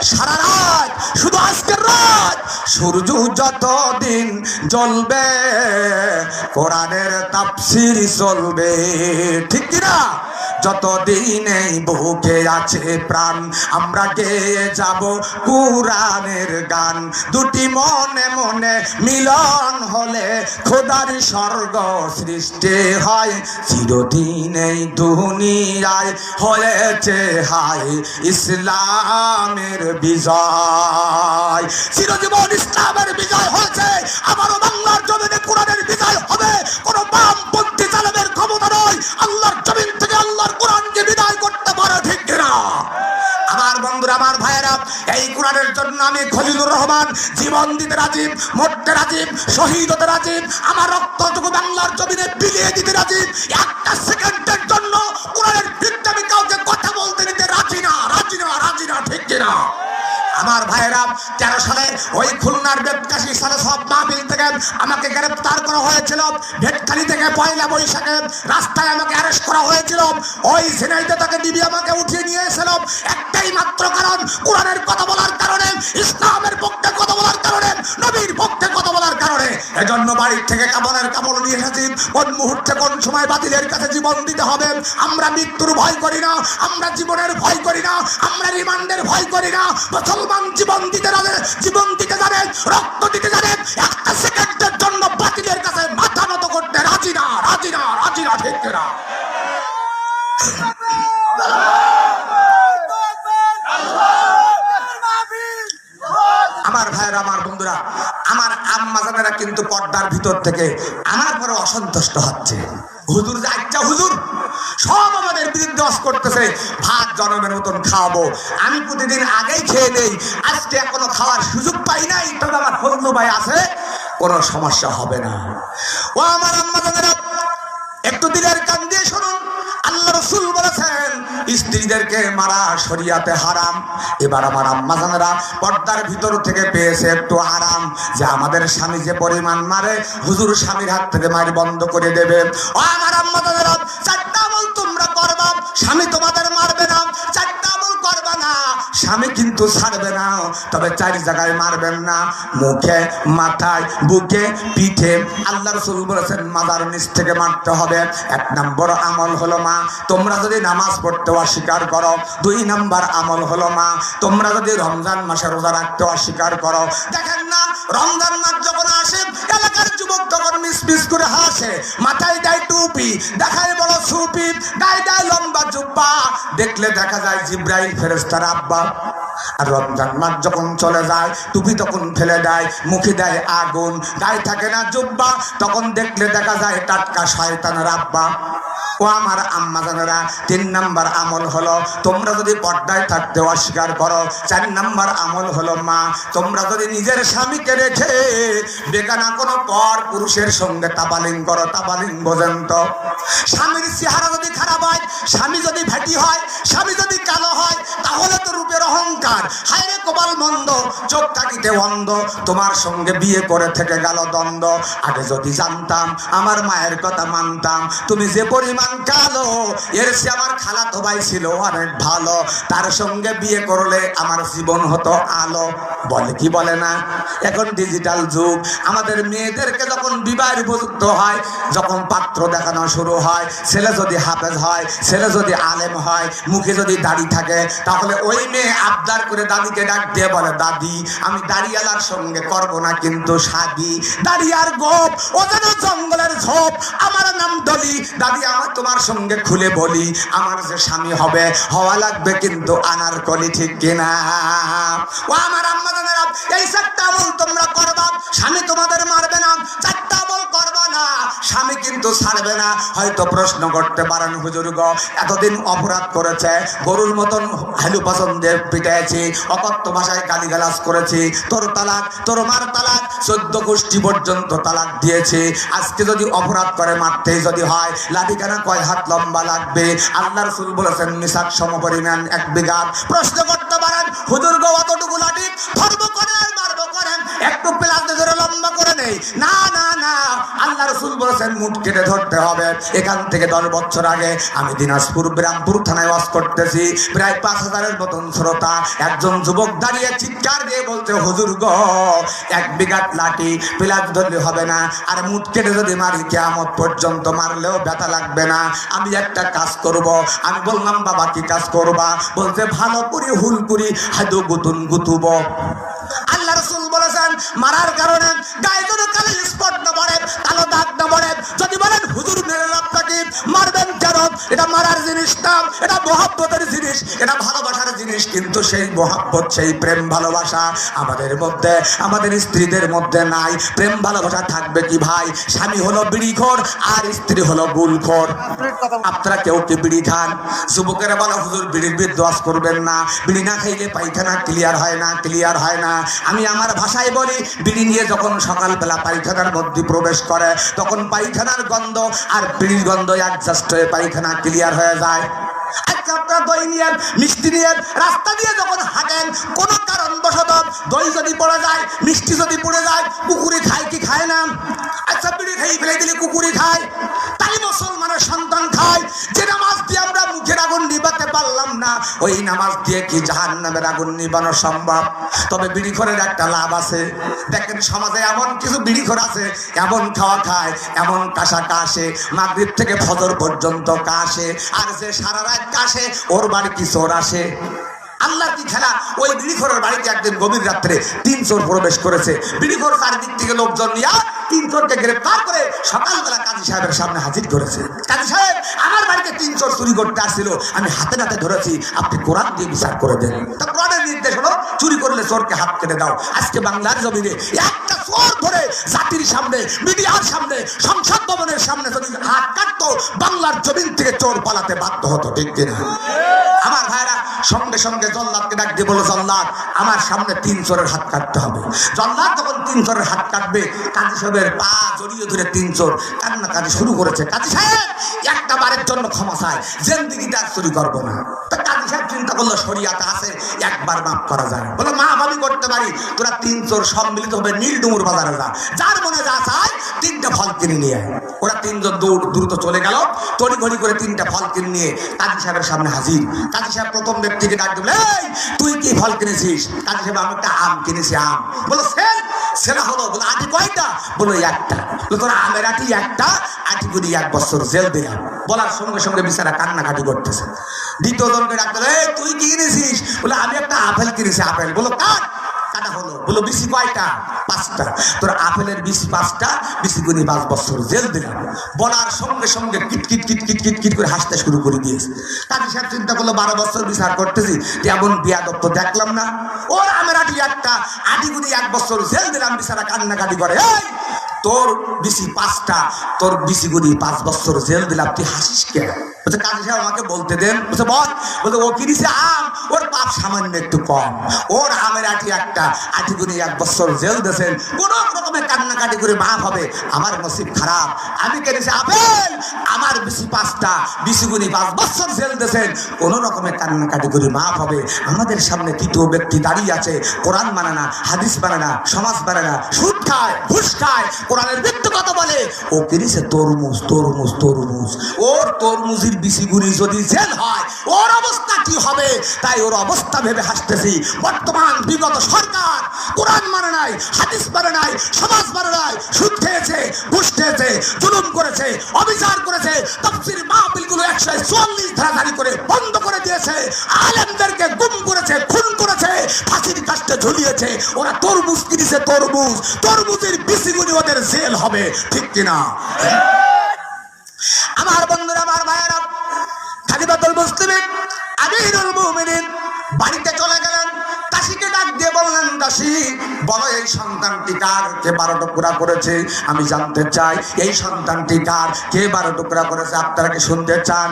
সারা রাত, শুধু আজকের রাত। সূর্য যতদিন জ্বলবে কোরআনের তাফসীর চলবে, ঠিক কিনা? যতদিন এই বুকে আছে প্রাণ আমরা গেয়ে যাব কুরআনের গান। দুটি মনে মনে মিলন হলে খোদার স্বর্গ সৃষ্টি হয়। চিরদিন এই দুনিয়ায় হয়েছে হায় ইসলামের বিজয়, চিরজীবন ইসলামের বিজয় হয়েছে। আবারও বাংলার জমিনে কোরআনের বিজয় হবে। কোন বামপন্থী জালেমের ক্ষমতা নয় আল্লাহর জমিন থেকে আল্লাহর কোরআনকে বিদায় করতে পারে, ঠিক কিনা? আমার বন্ধুরা, আমার ভাইয়েরা, এই কোরআনের জন্য আমি খলিলুর রহমান জীবন দিতে রাজি, মরতে রাজি, শহীদ হতে রাজি, আমার রক্তটুকু বাংলার জমিনে বিলিয়ে দিতে রাজি। একটা সেকেন্ডের জন্য কোরআনের বিরুদ্ধে আমি কাউকে কথা বলতে দিতে রাজি না, রাজি না, রাজি না, ঠিক কিনা? আমার ভাইয়েরা, 13 সালে ওই খুলনার বেতকাশি সালে সব মাহফিল থেকে আমাকে গ্রেফতার করা হয়েছিল। ভেটখালি থেকে 1 বৈশাখে রাস্তায় আমাকে অ্যারেস্ট করা হয়েছিল। ওই ঝিনাইদহ থেকে ডিবি আমাকে উঠিয়ে নিয়ে এসেছিল একটাই মাত্র কারণ, কোরআনের কথা বলার কারণে, ইসলামের পক্ষে কথা বলার কারণে, নবীর পক্ষে কথা বলার কারণে। এজন্য বাড়ির থেকে কাপড়ের কাপড় নিয়ে এসেছি। কোন মুহূর্তে কোন সময় বাতিলের কাছে জীবন দিতে হবে। আমরা মৃত্যুর ভয় করি না, আমরা জীবনের ভয় করি না, আমরা রিমান্ডের ভয় করি না। মুসলমান জীবন দিতে জানে, জীবন দিতে জানে, রক্ত দিতে জানে। একটা সেকেন্ডের জন্য বাতিলের কাছে মাথা নত করতে রাজি না, রাজি না, রাজি না, ঠিক কিনা? আমার ভাইয়েরা, আমার বন্ধুরা, আমার আম্মা জানেরা কিন্তু পর্দার ভিতর থেকে আমার পরে অসন্তুষ্ট হচ্ছে। হুজুর একটা হুজুর সব আমাদের বিরুদ্ধে ওয়াজ করতেছে, ভাত জনমের মতন খাওয়াবো। আমি প্রতিদিন আগেই খেয়ে নেই, আজকে এখনো খাওয়ার সুযোগ পাই নাই, তবে আমার ফজলু ভাই আছে, কোনো সমস্যা হবে না। ও আমার আম্মা জানেরা, একটু দিলের কান দিয়ে শুনুন। আল্লাহ রাসূল বলেছেন স্ত্রীদেরকে মারা শরিয়াতে হারাম। এবার আমার আম্মা জানেরা পর্দার ভিতর থেকে পেয়েছে একটু আরাম, যে আমাদের স্বামী যে পরিমাণ মারে, হুজুর স্বামীর হাত থেকে মার বন্ধ করে দেবে। ও আমার আম্মা জানেরা, 4টা আমল তোমরা করবা, স্বামী তোমাদের মারবে না। 4টা আমল করবা না, স্বামী কিন্তু ছাড়বে না, তবে 4 জায়গায় মারবেন না, মুখে, মাথায়, বুকে, পিঠে। আল্লাহ রাসূল বলেছেন মাথার নিচ থেকে মারতে হবে। 1 নম্বর আমল হলো মা, তোমরা যদি নামাজ পড়তে অস্বীকার করো। 2 নম্বর আমল হলো মা, তোমরা যদি রমজান মাসে রোজা রাখতে অস্বীকার করো। দেখেন না, রমজান মাস যখন আসে এলাকার যুবক তখন মিস মিস করে হাসে, মাথায় দেয় টুপ, সুফি, দেখায় বড় সুফি, গায়ে গায়ে লম্বা জুব্বা, দেখলে দেখা যায় জিব্রাইল ফেরেশতার আব্বা। আর রমজান মাস যখন চলে যায় টুপি তখন ফেলে দেয়, মুখে দেয় আগুন, গায়ে থাকে না জুব্বা, তখন দেখলে দেখা যায় টাটকা শয়তানের আব্বা। ও আমার আম্মা জানেরা, 3 নাম্বার আমল হলো তোমরা যদি পর্দায় থাকতে অস্বীকার করো। 4 নাম্বার আমল হলো মা, তোমরা যদি নিজের স্বামীকে রেখে বেগানা কোনো পর পুরুষের সঙ্গে তাবালিং করো। তাবালিং বোঝেন তো? স্বামীর চেহারা যদি খারাপ হয়, স্বামী যদি ভেটি হয়, স্বামী যদি কালো হয়, তাহলে তো রূপের অহংকার। হায় রে কপাল মন্দ, চোখ থাকিতে অন্ধ, তোমার সঙ্গে বিয়ে করে থেকে গেল দ্বন্দ্ব। আগে যদি জানতাম, আমার মায়ের কথা মানতাম, তুমি যে পরিমাণ কালো, এর সে আমার খালাতো ভাই ছিল অনেক ভালো, তার সঙ্গে বিয়ে করলে আমার জীবন হতো আলো। বলে কি বলে না? এখন ডিজিটাল যুগ, আমাদের মেয়েদেরকে যখন বিবাহের উপযুক্ত হয়, যখন পাত্র দেখানো শুরু হয়, ছেলে যদি হাফেজ হয়, ছেলে যদি আলেম হয়, মুখে যদি দাড়ি থাকে, তাহলে ওই মেয়ে আবদার করে দাদিকে ডাক দিয়ে বলে, দাদি আমি দাড়িওয়ালার সঙ্গে করবো না কিন্তু শাদি। দাড়ি আর গোপ, ও যেন জঙ্গলের ঝোপ, আমার নাম ডলি। দাদি আমার তোমার সঙ্গে খুলে বলি, আমার যে স্বামী হবে, হওয়া লাগবে কিন্তু আনারকলি, ঠিক কিনা? ও আমার আম্মা জানেরা, এই 4টা আমল তোমরা করবা, স্বামী তোমাদের মারবে না। 4টা আমল করবা না, স্বামী কিন্তু ছাড়বে না। হয়তো প্রশ্ন করতে পারেন, হুজুর গো এতদিন অপরাধ করেছে, গরুর মতন হালু পছন্দে পিটাইছি, অকথ্য ভাষায় গালিগালাজ করেছি, তোর তালাক, তোর মার তালাক, 14 গোষ্ঠী পর্যন্ত তালাক দিয়েছে, আজকে যদি অপরাধ করে মারতেই যদি হয়, লাঠিখানা কয় হাত লম্বা লাগবে? আল্লাহ রাসূল বলেছেন মিসাক সমপরিমাণ 1 বিঘা। প্রশ্ন করতে পারেন, হুজুর গো অতটুকু লাঠি ধরবো করে আর মারবো করেন, একটু প্লাস্টিক ধরে লম্বা করে নেই? না না না, আল্লাহ রাসূল বলেছেন মুঠ কেটে ধরতে হবে। এখান থেকে 10 বছর আগে আমি দিনাজপুর বিরামপুর থানায় ওয়াজ করতেছি, প্রায় 5000-এর মতন শ্রোতা। একজন যুবক দাঁড়িয়ে চিৎকার দিয়ে বলতে, হুজুর গো 1 বিঘা লাঠি প্লাস ধরলে হবে না, আর মুঠ কেটে যদি মারি কিয়ামত পর্যন্ত মারলেও ব্যথা লাগবে না। আমি একটা কাজ করব। আমি বললাম বাবা কি কাজ করবা? বলতে ভালো করে হুল করি হাদু গুতুন গুতুব। আল্লাহ রাসূল বলেছেন মারার কারণে গায়ে যদি কালো স্পট না পড়ে, কালো দাগ না পড়ে, যদি বলেন হুজুর মেরে আপনাকে মারবেন কেন, এটা মারার জিনিস না, এটা মহব্বতের জিনিস, এটা ভালোবাসার জিনিস। কিন্তু সেই মহব্বত, সেই প্রেম ভালোবাসা আমাদের মধ্যে, আমাদের স্ত্রীদের মধ্যে নাই। প্রেম ভালোবাসা থাকবে কি ভাই? স্বামী হলো বিড়িখোর আর স্ত্রী হলো গুলখোর। আপনারা কেউ কি বিড়ি খান? যুবকেরা বলে হুজুর বিড়ির বিরুদ্ধে ওয়াজ করবেন না, বিড়ি না খাইলে পায়খানা ক্লিয়ার হয় না, ক্লিয়ার হয় না। আমি আমার ভাষায় বলি, বিড়ি নিয়ে যখন সকালবেলা পায়খানার মধ্যে প্রবেশ করে, তখন পায়খানার গন্ধ আর বিড়ির গন্ধ অ্যাডজাস্ট হয়ে পায়খানা ক্লিয়ার হয়ে যায়। আচ্ছা আপনারা দই নিয়ে, মিষ্টি নিয়ে রাস্তা দিয়ে যখন হাঁটেন, কোনো কারণবশত দই যদি পড়ে যায়, মিষ্টি যদি পড়ে যায়, কুকুরে খায় কি খায় না? আচ্ছা বিড়ি খেয়ে ফেলে দিলে কুকুরে খায়, তাই মুসলমানের সন্তান খায়। যে নামাজ দিয়ে আমরা মুখের আগুন নিবাতে পারলাম না, ওই নামাজ দিয়ে কি জাহান্নামের আগুন নিবানো সম্ভব? তবে বিড়িখোরের একটা লাভ আছে। দেখেন সমাজে এমন কিছু বিড়িখোর আছে, এমন খাওয়া খায়, এমন কাশা কাশে, মাগরিব থেকে ফজর পর্যন্ত কাশে, আর যে সারা রাত কাশে ওর বাড়ি কি চোর আসে? আল্লাহর কি খেলা! ওই বিড়িখোরের বাড়িতে একদিন গভীর রাত্রে 3 চোর প্রবেশ করেছে। বিড়িখোর চারিদিক থেকে লোকজন নিয়ে 3 চোরকে গ্রেফতার করে সকালবেলা কাজী সাহেবের সামনে হাজির করেছে। কাজী সাহেব, আমার বাড়িতে 3 চোর চুরি করতে আসছিল, আমি হাতে নাতে ধরেছি, আপনি কোরআন দিয়ে বিচার করে দেন। তা কোরআনের নির্দেশ হলো চুরি করলে চোরকে হাত কেটে দাও। আজকে বাংলার জমিনে একটা চোর ধরে জাতির সামনে, মিডিয়ার সামনে, সংসদ ভবনের সামনে যদি হাত কাটতো, বাংলার জমিন থেকে চোর পালাতে বাধ্য হতো, ঠিক কিনা? আমার ভাইরা সঙ্গে সঙ্গে জল্লাদকে ডাক দিয়ে বলো, জল্লাদ আমার সামনে 3 চোরের হাত কাটতে হবে। জল্লাদ যখন 3 চোরের হাত কাটবে, কাজী সাহেবের পা জড়িয়ে ধরে 3 চোর কান্নাকাটি শুরু করেছে। কাজী সাহেব একটা বারের জন্য ক্ষমা চায়, জিন্দেগিতে আর চুরি করবো না। তা কাজী সাহেব চিন্তা করলো শরিয়াতে আছে, একবার মাফ করা যায়। বলো মাফ আমি করতে পারি, তোরা 3 চোর সম্মিলিত হবে নীলডুমুর বাজারে যা, যার মনে যা চায় 3টা ফল কিনে নিয়ে আয়। ওরা 3 জন দ্রুত চলে গেল, তড়িঘড়ি করে 3টা ফল কিনে নিয়ে কাজী সাহেবের সামনে হাজির। কাজী সাহেব প্রথম ব্যক্তিকে ডাক দিল, এই তুই কি ফল কিনেছিস? কাজী সাহেব আমি একটা আম কিনেছি। আম? বলো সেল। সেনা হলো। বলো আটি কয়টা? বলো একটা। তোর আমের আটি একটা, আটি করে 1 বছর জেল দিলাম। বলার সঙ্গে সঙ্গে বিচারা কান্নাকাটি করতেছে। দ্বিতীয় জনকে ডাক দিল, এই তুই কি কিনেছিস? বলে আমি একটা আপেল কিনেছি। আপেল? বলো কার? কাটা হলো, বললো বিসি কয়টা? 5টা। তোর আপেলের বিসি 5টা, বিসি গুনি 5 বছর জেল দিলাম। বলার সঙ্গে সঙ্গে কিটকিট কিটকিট কিটকিট করে হাসতে শুরু করে দিয়েছে। কাজী সাহেব চিন্তা করলো 12 বছর বিচার করতেছি, এমন বিয়াদব তো দেখলাম না। ওর আমের আটি একটা, আটি গুনি 1 বছর জেল দিলাম, বিচারা কান্নাকাটি করে। এই তোর বিসি 5টা, তোর বিসি গুনি 5 বছর জেল দিলাম, তুই হাসিস কেন? বলছে কাজী সাহেব আমাকে বলতে দেন। বলছে বল। বলছে ও কি দিছে আম, ওর পাপ সামান্য একটু কম, ওর আমের আটি একটা, আটি গুনি 1 বছর জেল দিয়েছেন, কোন রকমে কান্নাকাটি করে মাফ হবে। আমার নসিব খারাপ, আমি কেটেছি আপেল, আমার বিসি 5টা, বিসি গুনি 5 বছর জেল দিয়েছেন, কোন রকমে কান্নাকাটি করে মাফ হবে। আমাদের সামনে তৃতীয় ব্যক্তি দাঁড়িয়ে আছে, কোরআন মানে না, হাদিস মানে না, সমাজ মানে না, সুদ খায়, ঘুষ খায়, কোরআনের বিরুদ্ধে কথা বলে। ও কিনেছে তরমুজ, তরমুজ, তরমুজ। ওর তরমুজের বিসি গুনি যদি জেল হয়, ওর অবস্থা কি হবে? তাই ওর অবস্থা ভেবে হাসতেছি। বর্তমান বিগত সরকার কোরআন মানে নাই, হাদিস মানে নাই, সমাজ মানে নাই, সুদ খেয়েছে, ঘুষ খেয়েছে, জুলুম করেছে, অবিচার করেছে, তাফসীর মাহফিলগুলো 144 ধারা জারি করে বন্ধ করে দিয়েছে, আলেমদেরকে গুম করেছে, খুন করেছে, ফাঁসির কাস্টে ঝুলিয়েছে। ওরা তরমুজ কিনেছে, তরমুজ, তরমুজের বিসি গুনি ওদের জেল হবে, ঠিক কিনা? আমার বন্ধুরা, আমার ভাইয়েরা, খলিফাতুল মুসলিমিন আমিরুল মুমিনিন বাড়িতে চলে গেলেন। দাসীকে ডাক দিয়ে বললেন, দাসী বলো এই সন্তানটি কার, কে 12 টুকরা করেছে? আমি জানতে চাই এই সন্তানটি কার, কে 12 টুকরা করেছে? আপনারা কি শুনতে চান?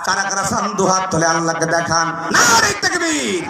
কারা কারা চান? দুহাত তুলে আল্লাহকে দেখান। নারে তাকবীর,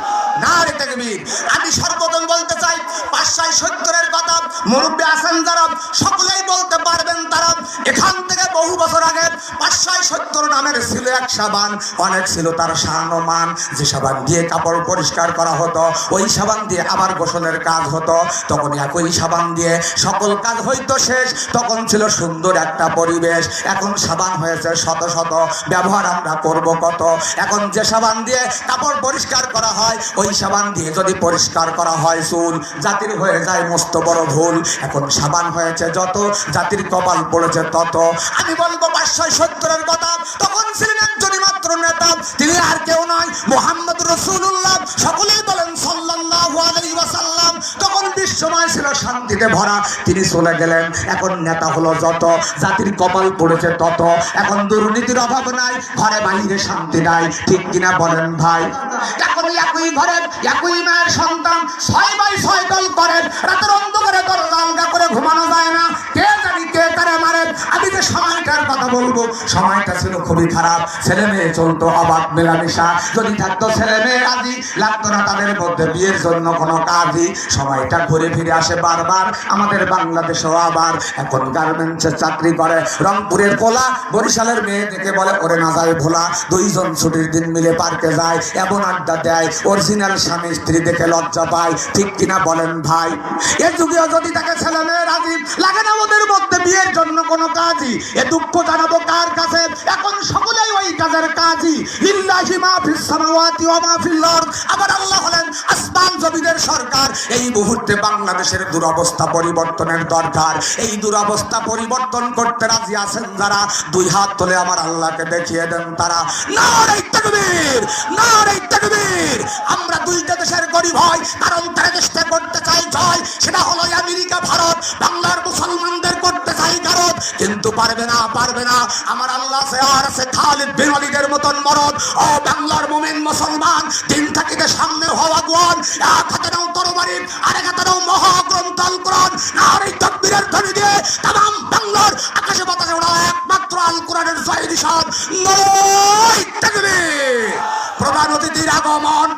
নারে তাকবীর। আমি সর্বপ্রথম বলতে চাই 570 কথা মুরব্বী আছেন যারা, সকলেই বলতে পারবেন তারা। এখান থেকে বহু বছর আগে 570 নামের ছিল এক সাবান, অনেক ছিল তার শানমান। যে সাবান দিয়ে কাপড় পরিষ্কার করা হতো, ওই সাবান দিয়ে আবার গোসলের কাজ হতো। তখন একই সাবান দিয়ে সকল কাজ হইতো শেষ। তখন ছিল সুন্দর একটা পরিবেশ। এখন সাবান হয়েছে শত শত, ব্যবহার আমরা করব কত। এখন যে সাবান দিয়ে কাপড় পরিষ্কার করা হয়, ওই সাবান দিয়ে যদি পরিষ্কার করা হয় চুল, জাতির হয়ে যায় মস্ত বড় ভুল। এখন সাবান হয়েছে যত, জাতির কপাল পড়েছে তত। আমি বলবো 570 কথা। তখন ছিলেন একজনই মাত্র নেতা, তিনি আর কেউ নয়, মুহাম্মদ রাসূলুল্লাহ। সকলেই বলেন সাল্লাল্লাহু আলাইহি ওয়াসাল্লাম। তখন বিশ্বময় ছিল শান্তিতে ভরা, তিনি চলে গেলেন। এখন নেতা হলো যত, জাতির কপাল পড়েছে তত। এখন দুর্নীতির অভাব নাই, ঘরে বাহিরে শান্তি নাই, ঠিক কিনা বলেন ভাই? এখন একই ঘরে একই মায়ের সন্তান 6x6 দল করেন, রাতের অন্ধকারে দরজা আলগা করে ঘুমানো যায় না, কে জানি কে তারা মারেন। আমি যে সময়টার কথা বলবো, সময়টা ছিল খুবই খারাপ। ছেলে মেয়ে চলতো অবাধ মেলামেশা, যদি থাকতো ছেলে মেয়ে রাজি, লাগতো না তাদের মধ্যে বিয়ের জন্য কোনো কাজই। সময়টা ঘুরে ফিরে আসে বারবার আমাদের বাংলাদেশেও আবার। এখন গার্মেন্টসে চাকরি করে রংপুরের পোলা বরিশালের মেয়ে দেখে বলে ওরে না যায় ভোলা। 2 জন ছুটির দিন মিলে পার্কে যায়, এমন আড্ডা দেয়, অরিজিনাল স্বামী স্ত্রী দেখে লজ্জা পায়, ঠিক কিনা বলেন ভাই? এ যুগেও যদি তাকে ছেলে মেয়ে রাজি, লাগে না ওদের মধ্যে বিয়ের জন্য কোনো কাজই। এ দুঃখ জানাবো কার কাছে? এখন সকলেই ওই কাজের কাজই। লিল্লাহি মা ফিস সামাওয়াতি ওয়া মা ফিল আরদ। আবার আল্লাহ হলেন আসমান জমিনের সরকার। এই মুহূর্তে বাংলাদেশের দুরবস্থা পরিবর্তনের দরকার। এই দুরবস্থা পরিবর্তন করতে রাজি আছেন যারা, 2 হাত তুলে আমার আল্লাহকে দেখিয়ে দেন তারা। নারে তাকবীর, নারে তাকবীর। আমরা 2টা দেশের গরিব হয়, কারণ তারা চেষ্টা করতে চাই জয়, সেটা হলো আমেরিকা ভারত। বাংলার মুসলমানদের করতে চাই ভারত, কিন্তু পারবে না, পারবে না। আমার আল্লাহ সে আর আছে খালিদ বিন ওয়ালিদের মতন মরদ। ও বাংলার মুমিন মুসলমান, দিন থাকিতে সামনে হওয়া গুণ, এক হাতে নাও তরবারি, আরেক হাতে নাও মহাগ্রন্থ আল কোরআন। নারে তাকবীরের ধ্বনি দিয়ে তাম বাংলার আকাশে বাতাসে ওড়া একমাত্র আল কোরআনের জয় নিশান। নারে তাকবীর। প্রধান অতিথির আগমন,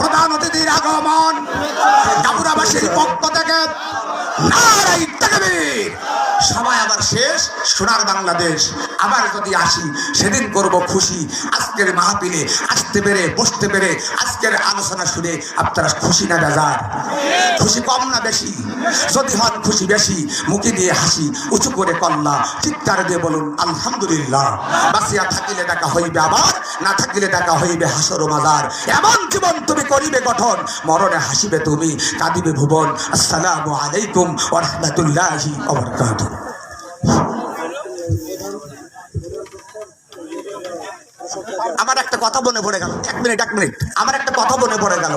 প্রধান অতিথির আগমন গাবুরাবাসীর পক্ষ থেকে নারে তাকবীর। সময় আবার শেষ, সোনার বাংলাদেশ আবার যদি আসি সেদিন করব খুশি। আজকের মাহফিলে আসতে পেরে, বসতে পেরে, আজকের আলোচনা শুনে আপনারা খুশি না বেজার? খুশি কম না বেশি? যদি হন খুশি বেশি, মুখে দিয়ে হাসি, উঁচু করে কল্লা, চিৎকার দিয়ে বলুন আলহামদুলিল্লাহ। বাঁচিয়া থাকিলে দেখা হইবে আবার, না থাকিলে দেখা হইবে হাসর ও মাজার। এমন জীবন তুমি করিবে গঠন, মরণে হাসিবে তুমি, কাঁদিবে ভুবন। আসসালামু আলাইকুম ওয়া রাহমাতুল্লাহি ওয়া বারাকাতুহু। আমার একটা কথা মনে পড়ে গেল, এক মিনিট আমার একটা কথা মনে পড়ে গেল।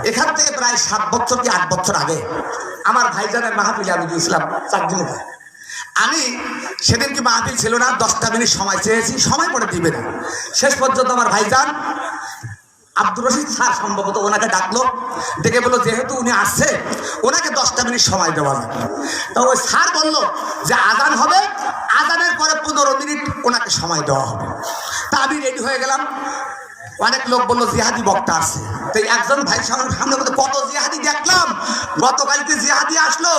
এখান থেকে প্রায় 7 বছর কি 8 বছর আগে আমার ভাইজানের মাহফিলে আমি গিয়েছিলাম চাকরিতে। আমি সেদিন কি মাহফিল ছিল না, 10টা মিনিট সময় চেয়েছি, সময় পড়ে দিবে না। শেষ পর্যন্ত আমার ভাইজান আব্দুর রশিদ স্যার সম্ভবত ওনাকে ডাকলো, ডেকে বললো যেহেতু উনি আসছে ওনাকে 10টা মিনিট সময় দেওয়া যাবে। তো ওই স্যার বললো যে আজান হবে, আজানের পরে 15 মিনিট ওনাকে সময় দেওয়া হবে। তা আমি রেডি হয়ে গেলাম। অনেক লোক বললো জিহাদি বক্তা আসছে। তো একজন ভাই সামনে কত জিহাদি দেখলাম, গতকালকে জিহাদি আসলো,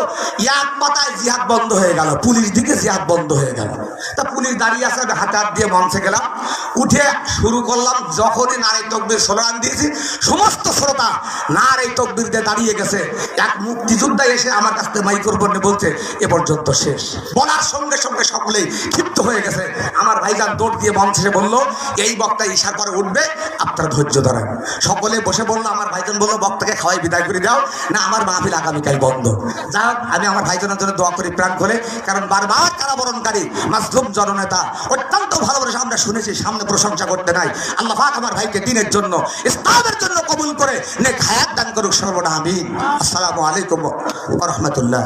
এক কথায় জিহাদ বন্ধ হয়ে গেল, পুলিশ দিকে জিহাদ বন্ধ হয়ে গেল। তা পুলিশ দাঁড়িয়ে আছে, আমি হাতে হাত দিয়ে মঞ্চে গেলাম, উঠে শুরু করলাম। যখনই নারে তকবীর স্লোগান দিয়েছি, সমস্ত শ্রোতা নারে তকবীর দিয়ে দাঁড়িয়ে গেছে। এক মুক্তিযোদ্ধা এসে আমার কাছ থেকে মাইক্রোফোনে বলছে এ পর্যন্ত শেষ। বলার সঙ্গে সঙ্গে সকলেই ক্ষিপ্ত হয়ে গেছে। আমার ভাইজান দৌড় দিয়ে মঞ্চে বললো এই বক্তা ঈশার পরে উঠবে, আপনারা ধৈর্য ধরেন। সকলে বসে বললো, আমার ভাইজান বললো বক্তাকে খাওয়াই বিদায় করে দাও না, আমার মাহফিল আগামীকাল বন্ধ। যা হোক, আমি আমার ভাইজানের জন্য দোয়া করি প্রাণ করে, কারণ বারবার কারাবরণকারী মাজলুম জননেতা অত্যন্ত ভালোবাসা আমরা শুনেছি, সামনে প্রশংসা করতে নাই। আল্লাহ পাক আমার ভাইকে দ্বীনের জন্য, ইসলামের জন্য কবুল করে নেক হায়াত দান করুক, সর্বদা আমিন। আসসালামু আলাইকুম ওয়া রাহমাতুল্লাহ।